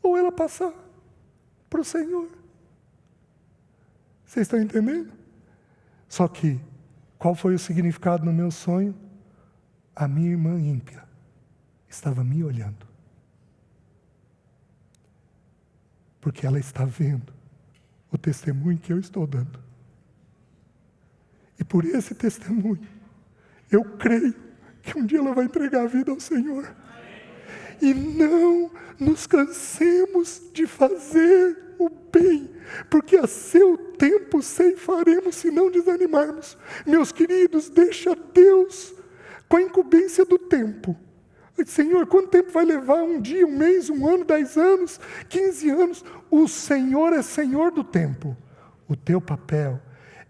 ou ela passar para o Senhor. Vocês estão entendendo? Só que, qual foi o significado no meu sonho? A minha irmã ímpia estava me olhando. Porque ela está vendo o testemunho que eu estou dando. E por esse testemunho, eu creio que um dia ela vai entregar a vida ao Senhor. E não nos cansemos de fazer o bem, porque a seu tempo ceifaremos se não desanimarmos. Meus queridos, deixa Deus com a incumbência do tempo. Senhor, quanto tempo vai levar? Um dia, um mês, um ano, 10 anos, 15 anos? O Senhor é Senhor do tempo. O teu papel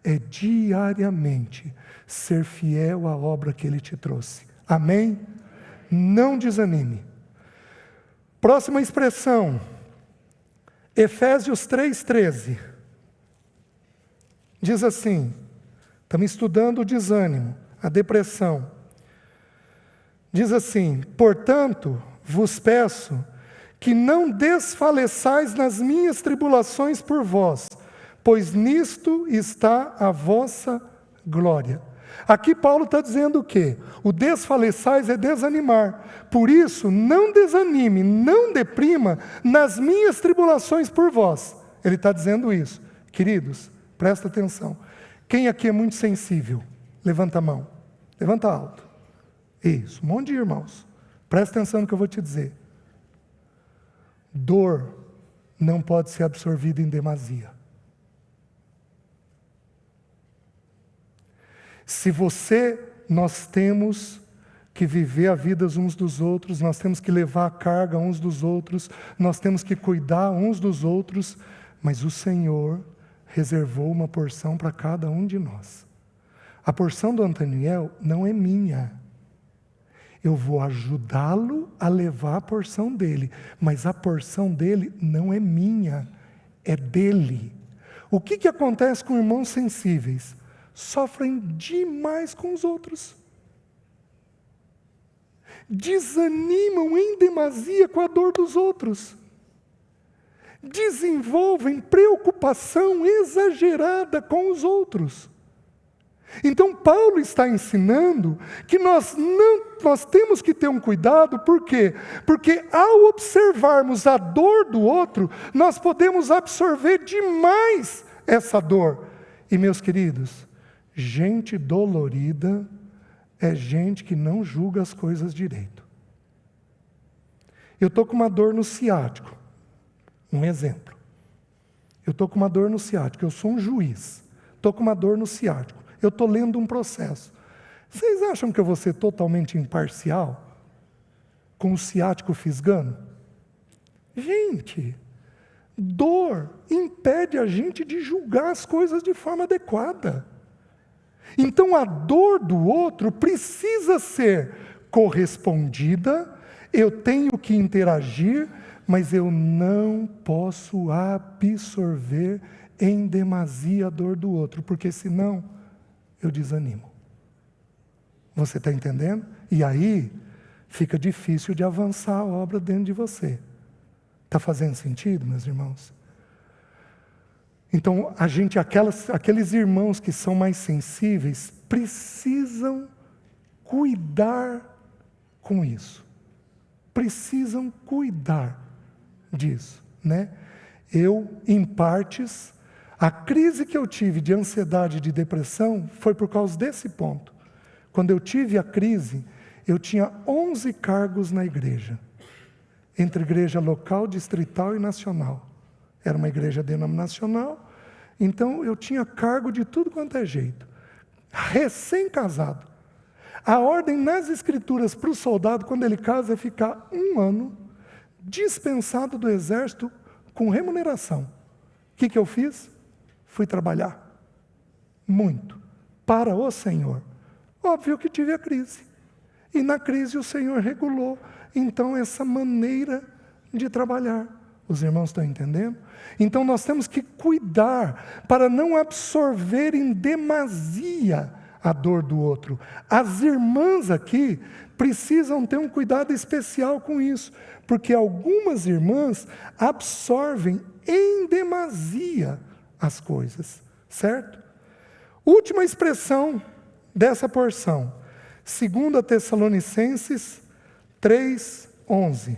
é diariamente ser fiel à obra que Ele te trouxe. Amém? Não desanime. Próxima expressão. Efésios 3:13. Diz assim, estamos estudando o desânimo, a depressão. Diz assim, portanto, vos peço que não desfaleçais nas minhas tribulações por vós, pois nisto está a vossa glória. Aqui Paulo está dizendo o quê? O desfaleçais é desanimar. Por isso, não desanime, não deprima nas minhas tribulações por vós. Ele está dizendo isso. Queridos, presta atenção. Quem aqui é muito sensível? Levanta a mão. Levanta alto. Isso, um monte de irmãos. Presta atenção no que eu vou te dizer. Dor não pode ser absorvida em demasia. Se nós temos que viver a vida uns dos outros, nós temos que levar a carga uns dos outros, nós temos que cuidar uns dos outros, mas o Senhor reservou uma porção para cada um de nós. A porção do Antoniel não é minha. Eu vou ajudá-lo a levar a porção dele, mas a porção dele não é minha, é dele. O que acontece com irmãos sensíveis? Sofrem demais com os outros. Desanimam em demasia com a dor dos outros. Desenvolvem preocupação exagerada com os outros. Então Paulo está ensinando que nós temos que ter um cuidado, por quê? Porque ao observarmos a dor do outro, nós podemos absorver demais essa dor. E meus queridos, gente dolorida é gente que não julga as coisas direito. Eu estou com uma dor no ciático, um exemplo. Eu estou com uma dor no ciático, eu sou um juiz, estou com uma dor no ciático. Eu estou lendo um processo. Vocês acham que eu vou ser totalmente imparcial com o ciático fisgando? Gente, dor impede a gente de julgar as coisas de forma adequada. Então a dor do outro precisa ser correspondida, eu tenho que interagir, mas eu não posso absorver em demasia a dor do outro, porque senão eu desanimo. Você está entendendo? E aí fica difícil de avançar a obra dentro de você. Está fazendo sentido, meus irmãos? Então, aqueles irmãos que são mais sensíveis precisam cuidar com isso. Precisam cuidar disso, né? Eu, em partes, a crise que eu tive de ansiedade e de depressão foi por causa desse ponto. Quando eu tive a crise, eu tinha 11 cargos na igreja, entre igreja local, distrital e nacional. Era uma igreja denominacional, então eu tinha cargo de tudo quanto é jeito. Recém-casado. A ordem nas escrituras para o soldado, quando ele casa, é ficar 1 ano dispensado do exército com remuneração. O que eu fiz? Fui trabalhar. Muito. Para o Senhor. Óbvio que tive a crise. E na crise o Senhor regulou, então, essa maneira de trabalhar. Os irmãos estão entendendo? Então nós temos que cuidar para não absorver em demasia a dor do outro. As irmãs aqui precisam ter um cuidado especial com isso, porque algumas irmãs absorvem em demasia as coisas, certo? Última expressão dessa porção, 2 Tessalonicenses 3:11.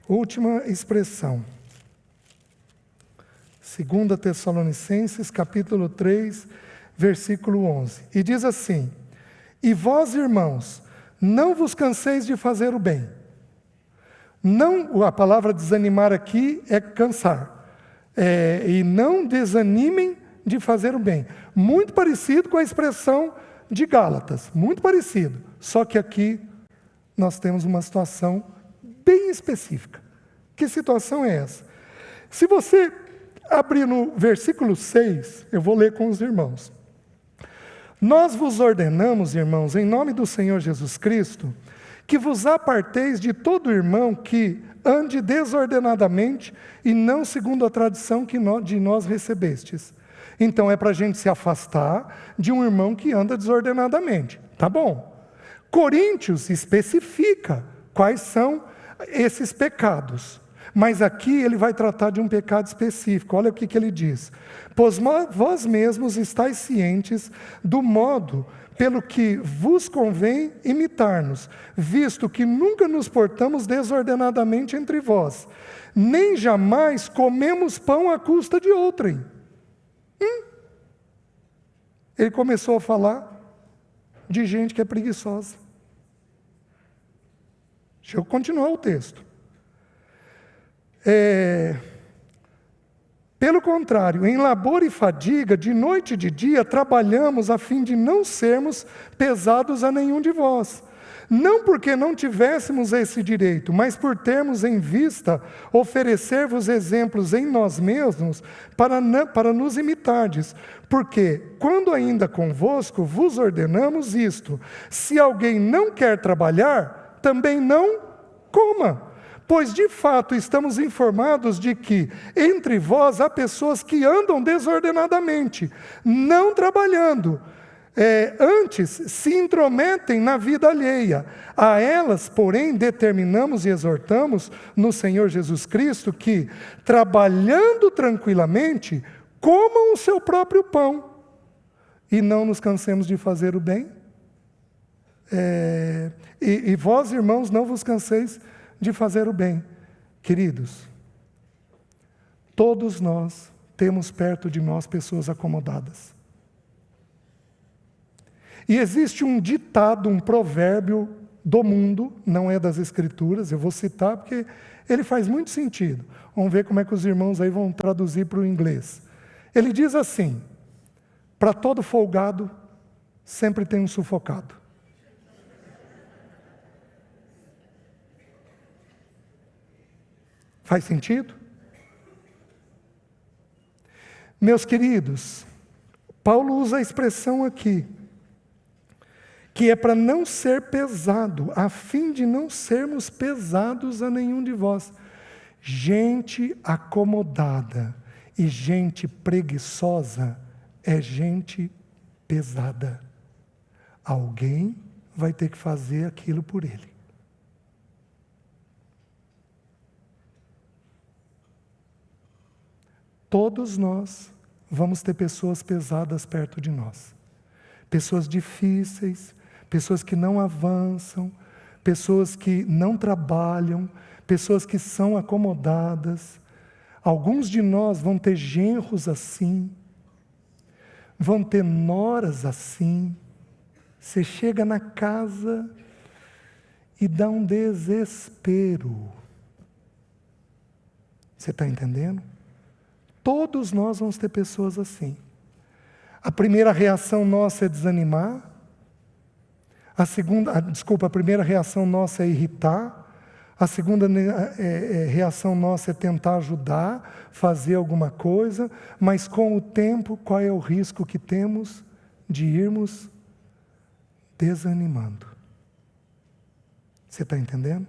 Última expressão. 2 Tessalonicenses, capítulo 3, versículo 11. E diz assim: E vós, irmãos, não vos canseis de fazer o bem. Não, a palavra desanimar aqui é cansar. E não desanimem de fazer o bem. Muito parecido com a expressão de Gálatas. Muito parecido. Só que aqui nós temos uma situação bem específica. Que situação é essa? Se você abrir no versículo 6, eu vou ler com os irmãos. Nós vos ordenamos, irmãos, em nome do Senhor Jesus Cristo, que vos aparteis de todo irmão que ande desordenadamente e não segundo a tradição que de nós recebestes. Então é para a gente se afastar de um irmão que anda desordenadamente. Tá bom. Coríntios especifica quais são esses pecados. Mas aqui ele vai tratar de um pecado específico. Olha o que ele diz. Pois vós mesmos estáis cientes do modo pelo que vos convém imitar-nos, visto que nunca nos portamos desordenadamente entre vós, nem jamais comemos pão à custa de outrem. Ele começou a falar de gente que é preguiçosa. Deixa eu continuar o texto. Pelo contrário, em labor e fadiga, de noite e de dia, trabalhamos a fim de não sermos pesados a nenhum de vós. não porque não tivéssemos esse direito, mas por termos em vista oferecer-vos exemplos em nós mesmos, para nos imitardes. Porque, quando ainda convosco, vos ordenamos isto: se alguém não quer trabalhar, também não coma. Pois, de fato, estamos informados de que entre vós há pessoas que andam desordenadamente, não trabalhando, antes se intrometem na vida alheia. A elas, porém, determinamos e exortamos no Senhor Jesus Cristo que, trabalhando tranquilamente, comam o seu próprio pão e não nos cansemos de fazer o bem. E vós, irmãos, não vos canseis de fazer o bem. Queridos, todos nós temos perto de nós pessoas acomodadas. E existe um ditado, um provérbio do mundo, não é das Escrituras, eu vou citar porque ele faz muito sentido. Vamos ver como é que os irmãos aí vão traduzir para o inglês. Ele diz assim: para todo folgado, sempre tem um sufocado. Faz sentido? Meus queridos, Paulo usa a expressão aqui, que é para não ser pesado, a fim de não sermos pesados a nenhum de vós. Gente acomodada e gente preguiçosa é gente pesada. Alguém vai ter que fazer aquilo por ele. Todos nós vamos ter pessoas pesadas perto de nós. Pessoas difíceis, pessoas que não avançam, pessoas que não trabalham, pessoas que são acomodadas. Alguns de nós vão ter genros assim, vão ter noras assim. Você chega na casa e dá um desespero. Você está entendendo? Todos nós vamos ter pessoas assim. A primeira reação nossa é desanimar. A primeira reação nossa é irritar. A segunda reação nossa é tentar ajudar, fazer alguma coisa. Mas com o tempo, qual é o risco que temos de irmos desanimando? Você está entendendo?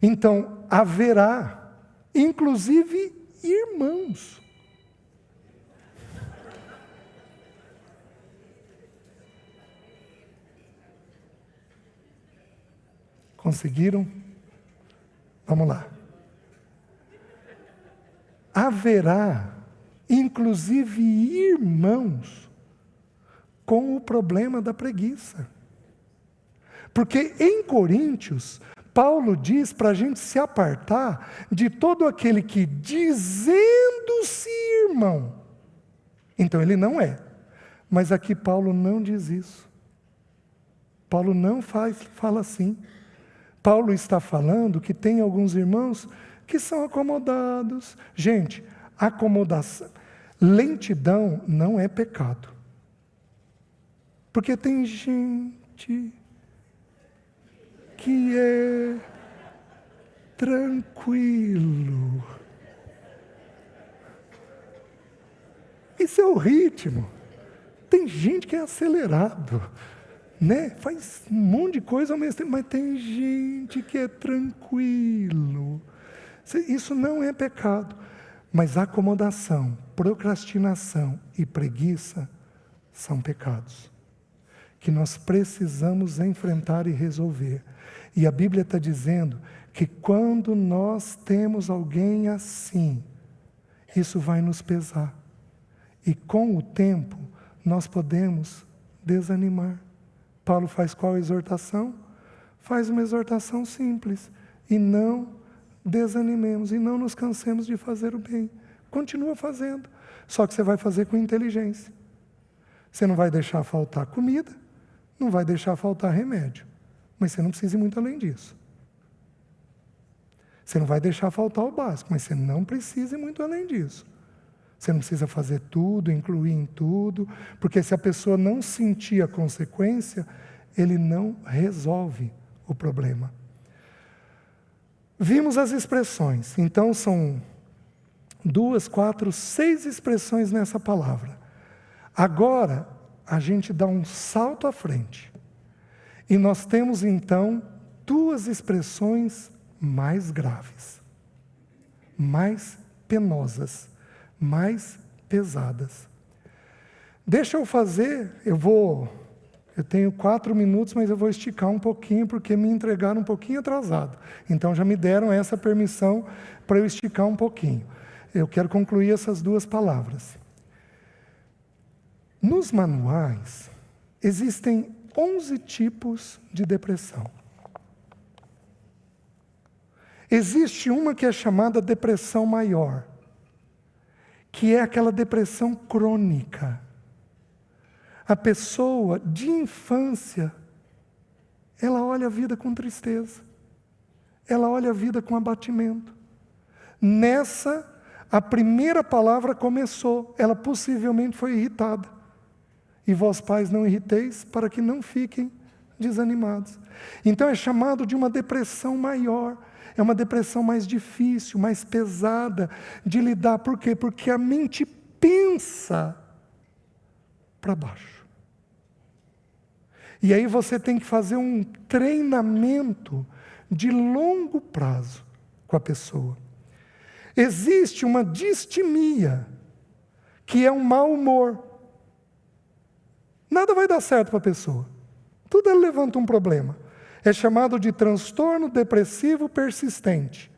Então, haverá, inclusive, irmãos. Conseguiram? Vamos lá. Haverá, inclusive, irmãos com o problema da preguiça. Porque em Coríntios, Paulo diz para a gente se apartar de todo aquele que, dizendo-se irmão, então ele não é. Mas aqui Paulo não diz isso. Paulo não fala assim. Paulo está falando que tem alguns irmãos que são acomodados. Gente, acomodação, lentidão não é pecado. Porque tem gente que é tranquilo. Isso é o ritmo. Tem gente que é acelerado, né? Faz um monte de coisa ao mesmo tempo, mas tem gente que é tranquilo. Isso não é pecado. Mas acomodação, procrastinação e preguiça são pecados que nós precisamos enfrentar e resolver. E a Bíblia está dizendo que quando nós temos alguém assim, isso vai nos pesar. E com o tempo, nós podemos desanimar. Paulo faz qual exortação? Faz uma exortação simples. E não desanimemos, e não nos cansemos de fazer o bem. Continua fazendo. Só que você vai fazer com inteligência. Você não vai deixar faltar comida, não vai deixar faltar remédio. Mas você não precisa ir muito além disso. Você não vai deixar faltar o básico, mas você não precisa ir muito além disso. Você não precisa fazer tudo, incluir em tudo, porque se a pessoa não sentir a consequência, ele não resolve o problema. Vimos as expressões, então são 2, 4, 6 expressões nessa palavra. Agora, a gente dá um salto à frente. E nós temos então 2 expressões mais graves, mais penosas, mais pesadas. Deixa eu fazer, eu tenho 4 minutos, mas eu vou esticar um pouquinho, porque me entregaram um pouquinho atrasado. Então já me deram essa permissão para eu esticar um pouquinho. Eu quero concluir essas 2 palavras. Nos manuais, existem 11 tipos de depressão. Existe uma que é chamada depressão maior, que é aquela depressão crônica. A pessoa, de infância, ela olha a vida com tristeza. Ela olha a vida com abatimento. Nessa, a primeira palavra começou. Ela possivelmente foi irritada. E vós, pais, não irriteis, para que não fiquem desanimados. Então é chamado de uma depressão maior. É uma depressão mais difícil, mais pesada de lidar. Por quê? Porque a mente pensa para baixo. E aí você tem que fazer um treinamento de longo prazo com a pessoa. Existe uma distimia, que é um mau humor. Nada vai dar certo para a pessoa. Tudo ela levanta um problema. É chamado de transtorno depressivo persistente.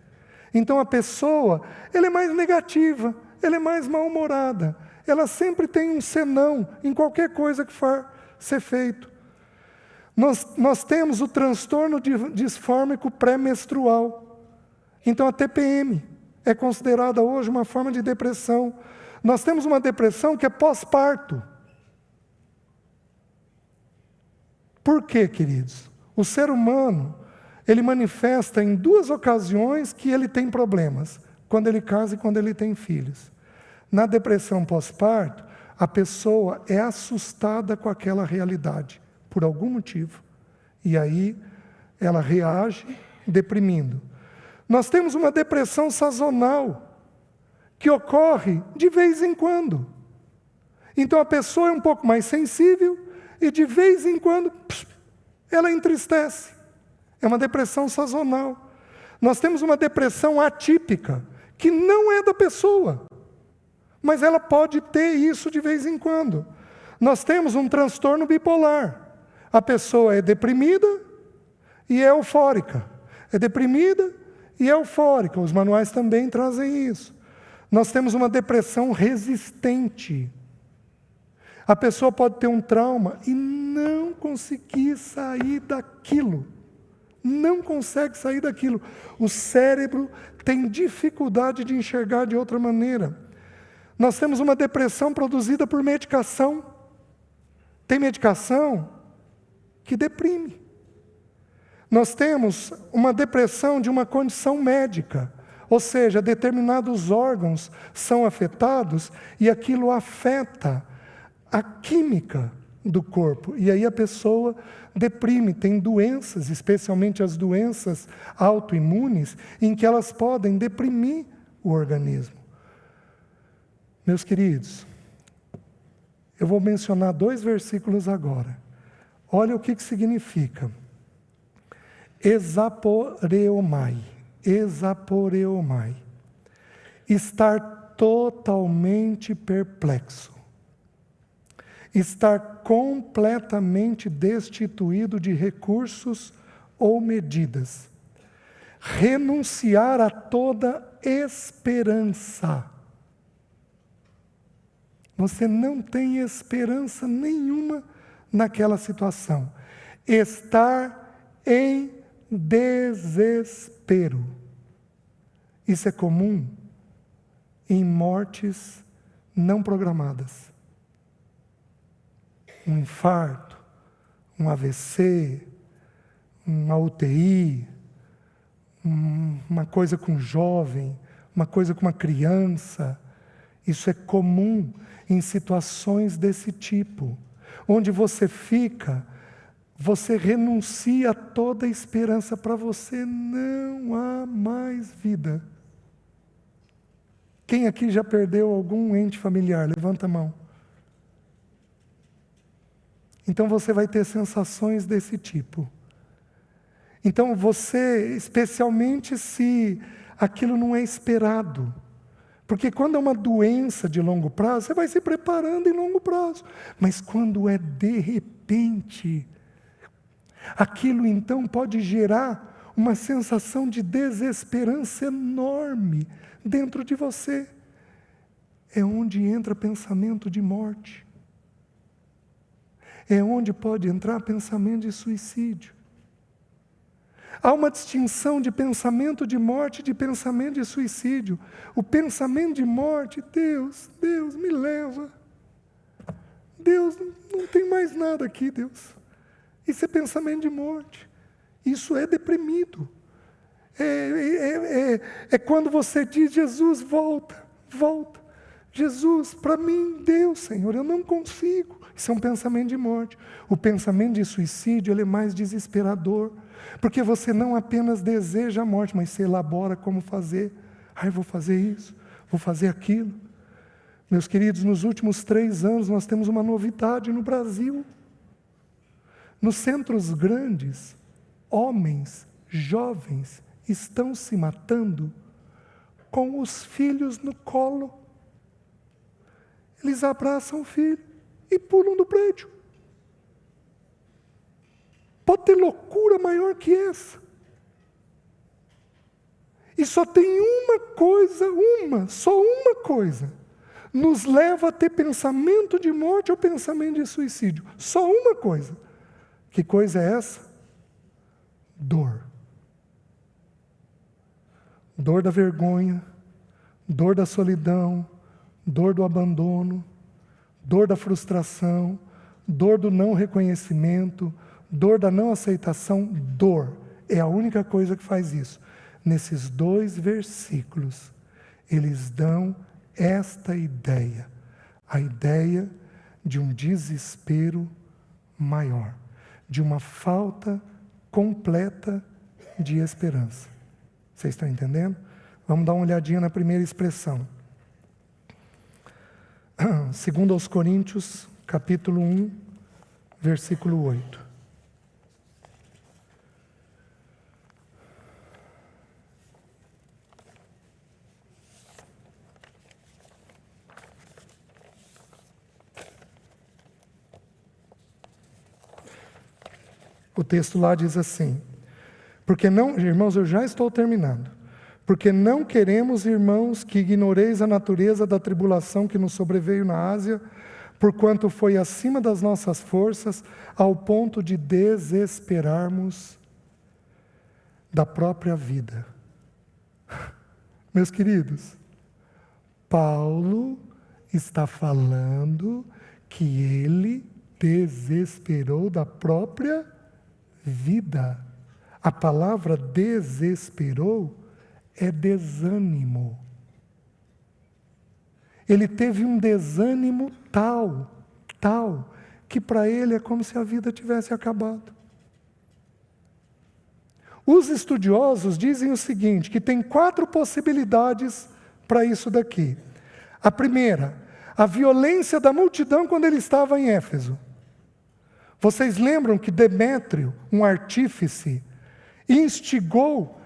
Então a pessoa, ela é mais negativa, ela é mais mal-humorada. Ela sempre tem um senão em qualquer coisa que for ser feito. Nós temos o transtorno disfórmico pré-menstrual. Então a TPM é considerada hoje uma forma de depressão. Nós temos uma depressão que é pós-parto. Por quê, queridos? O ser humano, ele manifesta em 2 ocasiões que ele tem problemas. Quando ele casa e quando ele tem filhos. Na depressão pós-parto, a pessoa é assustada com aquela realidade, por algum motivo. E aí, ela reage deprimindo. Nós temos uma depressão sazonal, que ocorre de vez em quando. Então a pessoa é um pouco mais sensível, e de vez em quando, ela entristece. É uma depressão sazonal. Nós temos uma depressão atípica, que não é da pessoa, mas ela pode ter isso de vez em quando. Nós temos um transtorno bipolar. A pessoa é deprimida e é eufórica. É deprimida e é eufórica. Os manuais também trazem isso. Nós temos uma depressão resistente. A pessoa pode ter um trauma e não conseguir sair daquilo. Não consegue sair daquilo. O cérebro tem dificuldade de enxergar de outra maneira. Nós temos uma depressão produzida por medicação. Tem medicação que deprime. Nós temos uma depressão de uma condição médica. Ou seja, determinados órgãos são afetados e aquilo afeta a química do corpo. E aí a pessoa deprime, tem doenças, especialmente as doenças autoimunes, em que elas podem deprimir o organismo. Meus queridos, eu vou mencionar 2 versículos agora. Olha o que significa. Exaporeomai. Exaporeomai. Estar totalmente perplexo. Estar completamente destituído de recursos ou medidas. Renunciar a toda esperança. Você não tem esperança nenhuma naquela situação. Estar em desespero. Isso é comum em mortes não programadas. Um infarto, um AVC, uma UTI, uma coisa com um jovem, uma coisa com uma criança. Isso é comum em situações desse tipo, onde você fica você renuncia a toda esperança. Para você não há mais vida. Quem aqui já perdeu algum ente familiar? Levanta a mão. Então você vai ter sensações desse tipo. Então você, especialmente se aquilo não é esperado. Porque quando é uma doença de longo prazo, você vai se preparando em longo prazo. Mas quando é de repente, aquilo então pode gerar uma sensação de desesperança enorme dentro de você. É onde entra pensamento de morte. É onde pode entrar pensamento de suicídio. Há uma distinção de pensamento de morte e de pensamento de suicídio. O pensamento de morte, Deus me leva. Deus, não tem mais nada aqui, Deus. Isso é pensamento de morte. Isso é deprimido. É quando você diz, Jesus, volta. Jesus, para mim, Deus, Senhor, eu não consigo. Isso é um pensamento de morte. O pensamento de suicídio, ele é mais desesperador. Porque você não apenas deseja a morte, mas você elabora como fazer. Eu vou fazer isso, vou fazer aquilo. Meus queridos, nos últimos 3 anos nós temos uma novidade no Brasil. Nos centros grandes, homens, jovens, estão se matando com os filhos no colo. Eles abraçam o filho e pulam do prédio. Pode ter loucura maior que essa. E só tem uma coisa, só uma coisa, nos leva a ter pensamento de morte ou pensamento de suicídio. Só uma coisa. Que coisa é essa? Dor. Dor da vergonha, dor da solidão, dor do abandono, dor da frustração, dor do não reconhecimento, dor da não aceitação. Dor é a única coisa que faz isso. Nesses 2 versículos, eles dão esta ideia, a ideia de um desespero maior, de uma falta completa de esperança. Vocês estão entendendo? Vamos dar uma olhadinha na primeira expressão. 2 aos Coríntios, capítulo 1, versículo 8. O texto lá diz assim: porque não, irmãos, eu já estou terminando. Porque não queremos, irmãos, que ignoreis a natureza da tribulação que nos sobreveio na Ásia, porquanto foi acima das nossas forças, ao ponto de desesperarmos da própria vida. Meus queridos, Paulo está falando que ele desesperou da própria vida. A palavra desesperou é desânimo. Ele teve um desânimo tal, que para ele é como se a vida tivesse acabado. Os estudiosos dizem o seguinte, que tem 4 possibilidades para isso daqui. A primeira, a violência da multidão quando ele estava em Éfeso. Vocês lembram que Demétrio, um artífice, instigou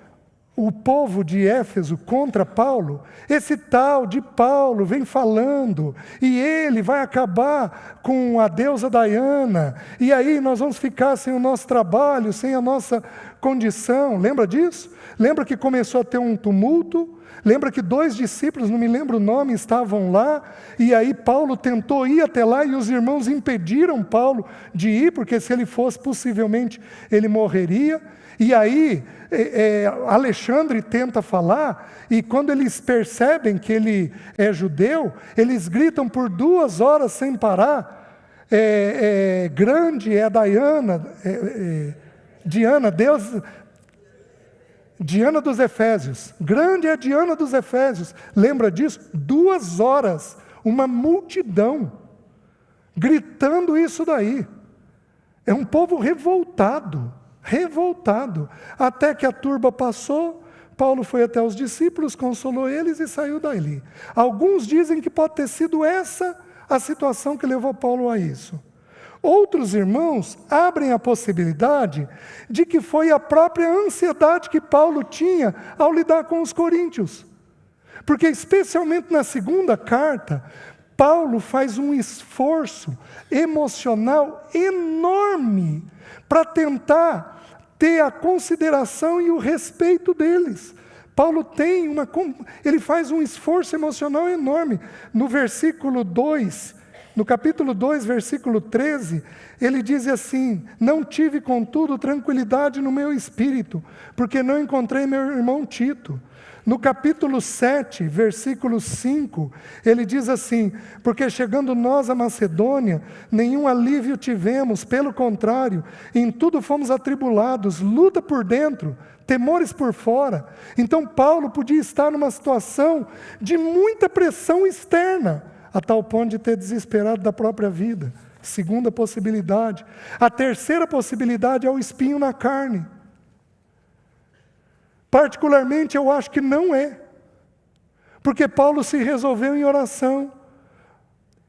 o povo de Éfeso contra Paulo? Esse tal de Paulo vem falando, e ele vai acabar com a deusa Diana, e aí nós vamos ficar sem o nosso trabalho, sem a nossa condição. Lembra disso? Lembra que começou a ter um tumulto? Lembra que 2 discípulos, não me lembro o nome, estavam lá, e aí Paulo tentou ir até lá, e os irmãos impediram Paulo de ir, porque se ele fosse, possivelmente ele morreria. E aí Alexandre tenta falar, e quando eles percebem que ele é judeu, eles gritam por 2 horas sem parar, grande é a Diana, Deus... Diana dos Efésios, grande é a Diana dos Efésios. Lembra disso? 2 horas, uma multidão, gritando isso daí. É um povo revoltado, revoltado. Até que a turba passou, Paulo foi até os discípulos, consolou eles e saiu dali. Alguns dizem que pode ter sido essa a situação que levou Paulo a isso. Outros irmãos abrem a possibilidade de que foi a própria ansiedade que Paulo tinha ao lidar com os coríntios. Porque, especialmente na segunda carta, Paulo faz um esforço emocional enorme para tentar ter a consideração e o respeito deles. Paulo ele faz um esforço emocional enorme. No versículo 2, no capítulo 2, versículo 13, ele diz assim: não tive, contudo, tranquilidade no meu espírito, porque não encontrei meu irmão Tito. No capítulo 7, versículo 5, ele diz assim: porque chegando nós à Macedônia, nenhum alívio tivemos, pelo contrário, em tudo fomos atribulados, luta por dentro, temores por fora. Então Paulo podia estar numa situação de muita pressão externa, a tal ponto de ter desesperado da própria vida. Segunda possibilidade. A terceira possibilidade é o espinho na carne. Particularmente, eu acho que não é. Porque Paulo se resolveu em oração.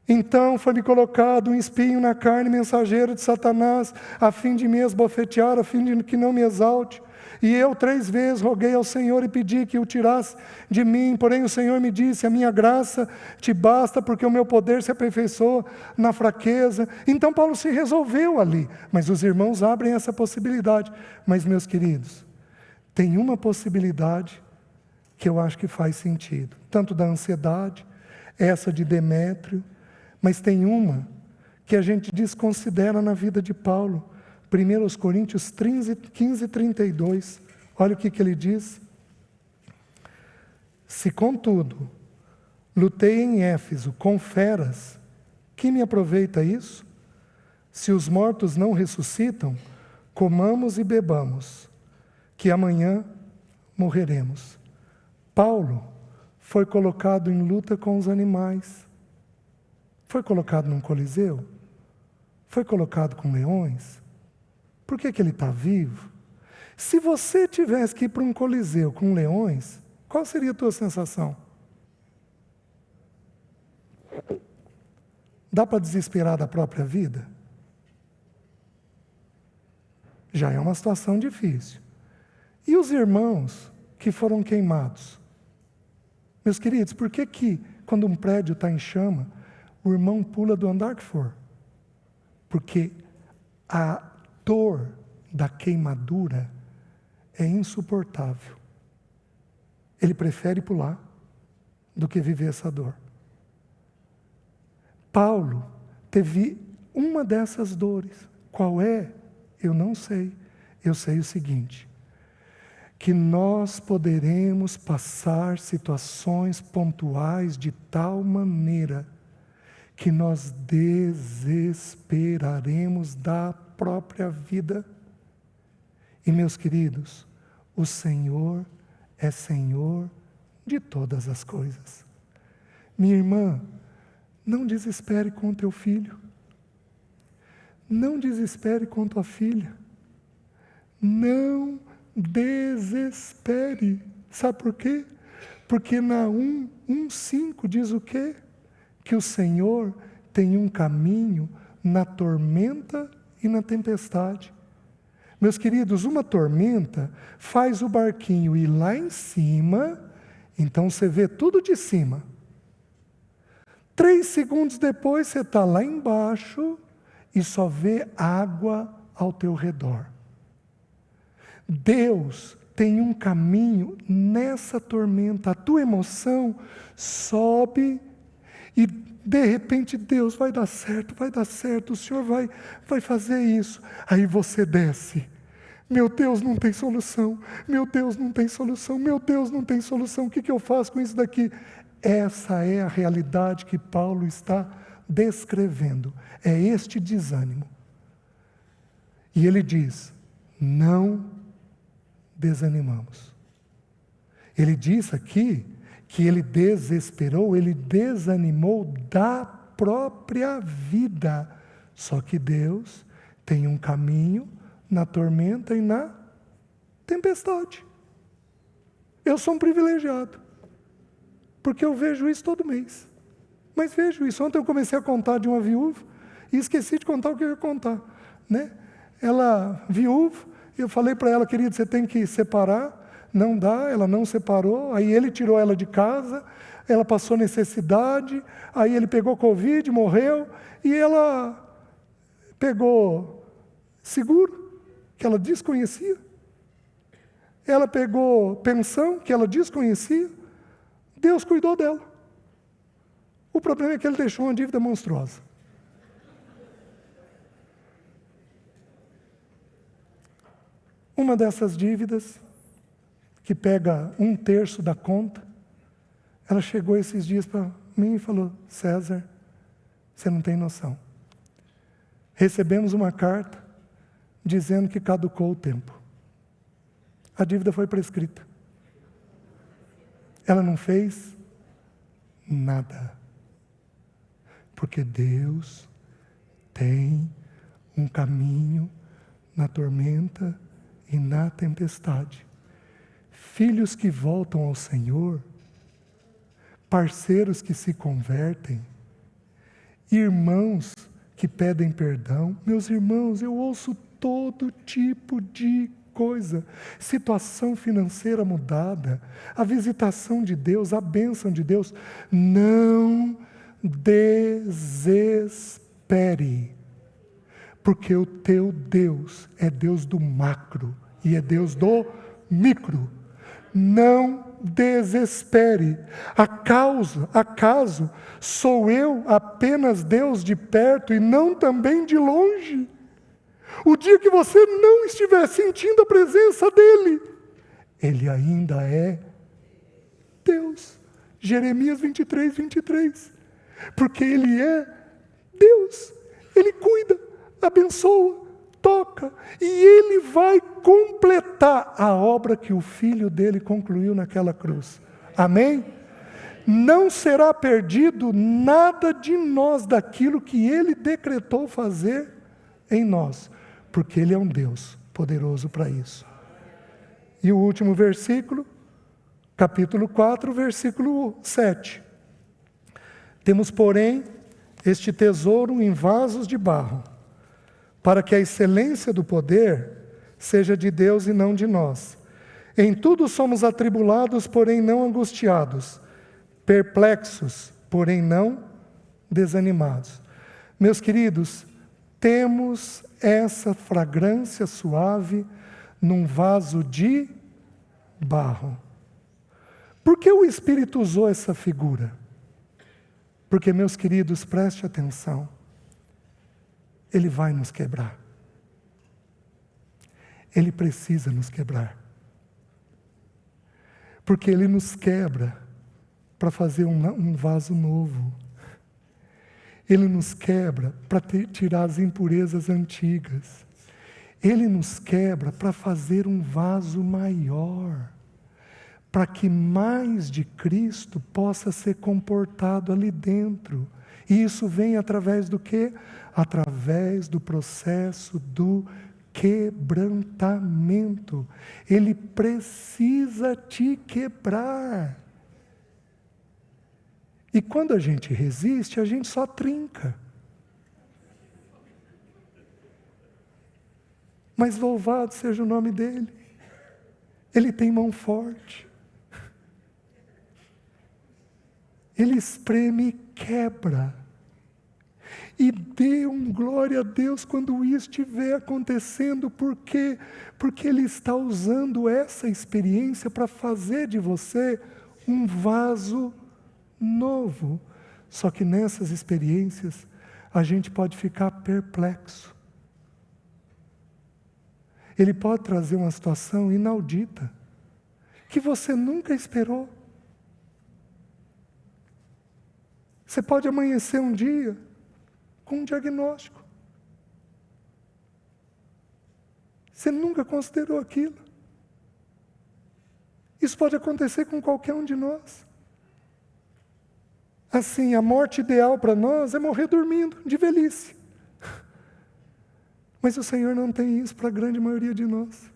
Então foi-me colocado um espinho na carne, mensageiro de Satanás, a fim de me esbofetear, a fim de que não me exalte. E eu 3 vezes roguei ao Senhor e pedi que o tirasse de mim. Porém o Senhor me disse: a minha graça te basta, porque o meu poder se aperfeiçoa na fraqueza. Então Paulo se resolveu ali. Mas os irmãos abrem essa possibilidade. Mas, meus queridos, tem uma possibilidade que eu acho que faz sentido. Tanto da ansiedade, essa de Demétrio, mas tem uma que a gente desconsidera na vida de Paulo. 1 Coríntios 15, 32. Olha o que ele diz. Se, contudo, lutei em Éfeso com feras, que me aproveita isso? Se os mortos não ressuscitam, comamos e bebamos, que amanhã morreremos. Paulo foi colocado em luta com os animais. Foi colocado num coliseu. Foi colocado com leões. Por que ele está vivo? Se você tivesse que ir para um coliseu com leões, qual seria a tua sensação? Dá para desesperar da própria vida? Já é uma situação difícil. E os irmãos que foram queimados? Meus queridos, por que quando um prédio está em chama, o irmão pula do andar que for? Porque a dor da queimadura é insuportável. Ele prefere pular do que viver essa dor. Paulo teve uma dessas dores. Qual é? Eu não sei. Eu sei o seguinte: que nós poderemos passar situações pontuais de tal maneira que nós desesperaremos da própria vida. E, meus queridos, o Senhor é Senhor de todas as coisas. Minha irmã, não desespere com o teu filho. Não desespere com tua filha. Não desespere. Sabe por quê? Porque Naum 1:5 diz o quê? Que o Senhor tem um caminho na tormenta e na tempestade. Meus queridos, uma tormenta faz o barquinho ir lá em cima, então você vê tudo de cima. 3 segundos depois você está lá embaixo e só vê água ao teu redor. Deus tem um caminho nessa tormenta. A tua emoção sobe e de repente Deus vai dar certo, o Senhor vai fazer isso. Aí você desce. Meu Deus, não tem solução. Meu Deus, não tem solução. Meu Deus, não tem solução. O que eu faço com isso daqui? Essa é a realidade que Paulo está descrevendo. É este desânimo. E ele diz: não desanimamos. Ele diz aqui que ele desesperou, ele desanimou da própria vida. Só que Deus tem um caminho na tormenta e na tempestade. Eu sou um privilegiado, porque eu vejo isso todo mês. Mas vejo isso. Ontem eu comecei a contar de uma viúva e esqueci de contar o que eu ia contar, né? Ela, viúva, eu falei para ela, querida, você tem que separar. Não dá, ela não separou. Aí ele tirou ela de casa, ela passou necessidade, aí ele pegou Covid, morreu, e ela pegou seguro, que ela desconhecia. Ela pegou pensão, que ela desconhecia. Deus cuidou dela. O problema é que ele deixou uma dívida monstruosa. Uma dessas dívidas, que pega 1/3 da conta, ela chegou esses dias para mim e falou: César, você não tem noção. Recebemos uma carta dizendo que caducou o tempo. A dívida foi prescrita. Ela não fez nada. Porque Deus tem um caminho na tormenta e na tempestade. Filhos que voltam ao Senhor, parceiros que se convertem, irmãos que pedem perdão. Meus irmãos, eu ouço todo tipo de coisa. Situação financeira mudada, a visitação de Deus, a bênção de Deus. Não desespere, porque o teu Deus é Deus do macro e é Deus do micro. Não desespere. Acaso sou eu apenas Deus de perto e não também de longe? O dia que você não estiver sentindo a presença dEle, Ele ainda é Deus. Jeremias 23. Porque Ele é Deus. Ele cuida, abençoa, toca, e Ele vai completar a obra que o Filho dele concluiu naquela cruz. Amém? Não será perdido nada de nós daquilo que Ele decretou fazer em nós, porque Ele é um Deus poderoso para isso. E o último versículo, capítulo 4, versículo 7. Temos, porém, este tesouro em vasos de barro, para que a excelência do poder seja de Deus e não de nós. Em tudo somos atribulados, porém não angustiados, perplexos, porém não desanimados. Meus queridos, temos essa fragrância suave num vaso de barro. Por que o Espírito usou essa figura? Porque, meus queridos, preste atenção, Ele vai nos quebrar. Ele precisa nos quebrar. Porque Ele nos quebra para fazer um vaso novo. Ele nos quebra para tirar as impurezas antigas. Ele nos quebra para fazer um vaso maior, para que mais de Cristo possa ser comportado ali dentro. E isso vem através do quê? Através do processo do quebrantamento. Ele precisa te quebrar. E quando a gente resiste, a gente só trinca. Mas louvado seja o nome dEle. Ele tem mão forte. Ele espreme e quebra. E dê glória a Deus quando isso estiver acontecendo. Por quê? Porque Ele está usando essa experiência para fazer de você um vaso novo. Só que nessas experiências, a gente pode ficar perplexo. Ele pode trazer uma situação inaudita, que você nunca esperou. Você pode amanhecer um dia com um diagnóstico. Você nunca considerou aquilo. Isso pode acontecer com qualquer um de nós. Assim, a morte ideal para nós é morrer dormindo, de velhice. Mas o Senhor não tem isso para a grande maioria de nós.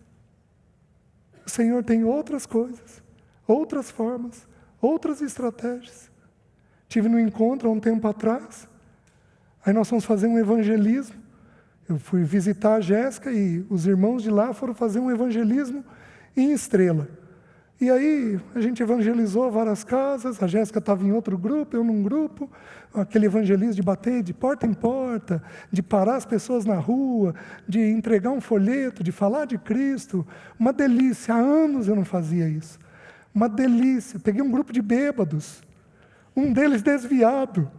O Senhor tem outras coisas, outras formas, outras estratégias. Tive num encontro há um tempo atrás, aí nós fomos fazer um evangelismo. Eu fui visitar a Jéssica e os irmãos de lá foram fazer um evangelismo em Estrela. E aí a gente evangelizou várias casas, a Jéssica estava em outro grupo, eu num grupo, aquele evangelismo de bater de porta em porta, de parar as pessoas na rua, de entregar um folheto, de falar de Cristo, uma delícia, há anos eu não fazia isso, uma delícia. Peguei um grupo de bêbados, um deles desviado,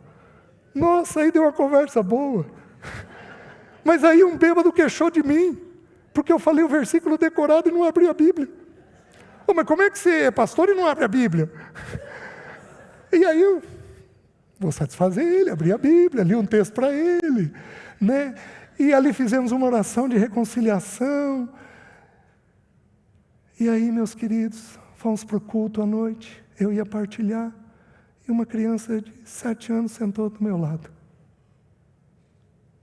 nossa, aí deu uma conversa boa, mas aí um bêbado queixou de mim, porque eu falei o versículo decorado e não abri a Bíblia. Mas como é que você é pastor e não abre a Bíblia? E aí eu vou satisfazer ele, abri a Bíblia, li um texto para ele, né? E ali fizemos uma oração de reconciliação. E aí, meus queridos, fomos para o culto à noite, eu ia partilhar, e uma criança de 7 anos sentou do meu lado,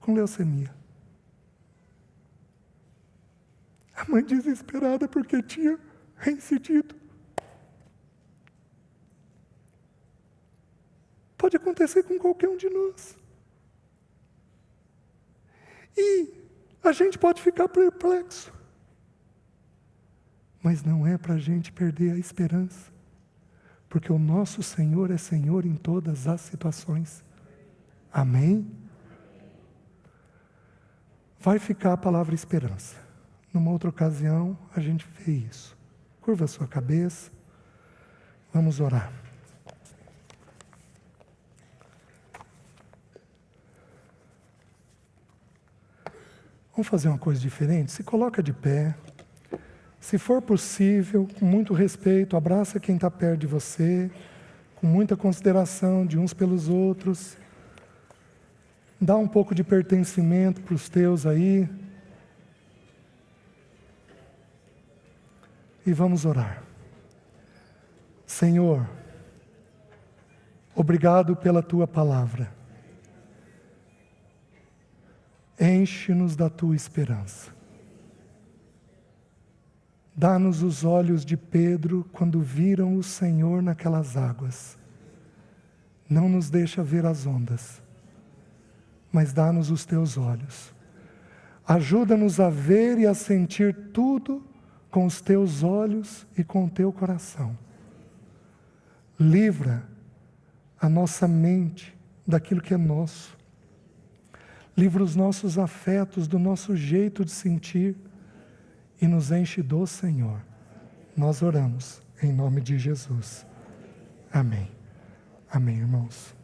com leucemia. A mãe desesperada porque tinha reincidido. Pode acontecer com qualquer um de nós. E a gente pode ficar perplexo. Mas não é para a gente perder a esperança. Porque o nosso Senhor é Senhor em todas as situações. Amém? Vai ficar a palavra esperança. Numa outra ocasião, a gente vê isso. Curva a sua cabeça. Vamos orar. Vamos fazer uma coisa diferente? Se coloca de pé. Se for possível, com muito respeito, abraça quem está perto de você, com muita consideração de uns pelos outros. Dá um pouco de pertencimento para os teus aí. E vamos orar. Senhor, obrigado pela Tua palavra. Enche-nos da Tua esperança. Dá-nos os olhos de Pedro quando viram o Senhor naquelas águas. Não nos deixa ver as ondas, mas dá-nos os Teus olhos. Ajuda-nos a ver e a sentir tudo com os Teus olhos e com o Teu coração. Livra a nossa mente daquilo que é nosso. Livra os nossos afetos do nosso jeito de sentir e nos enche do Senhor. Nós oramos em nome de Jesus. Amém. Amém, irmãos.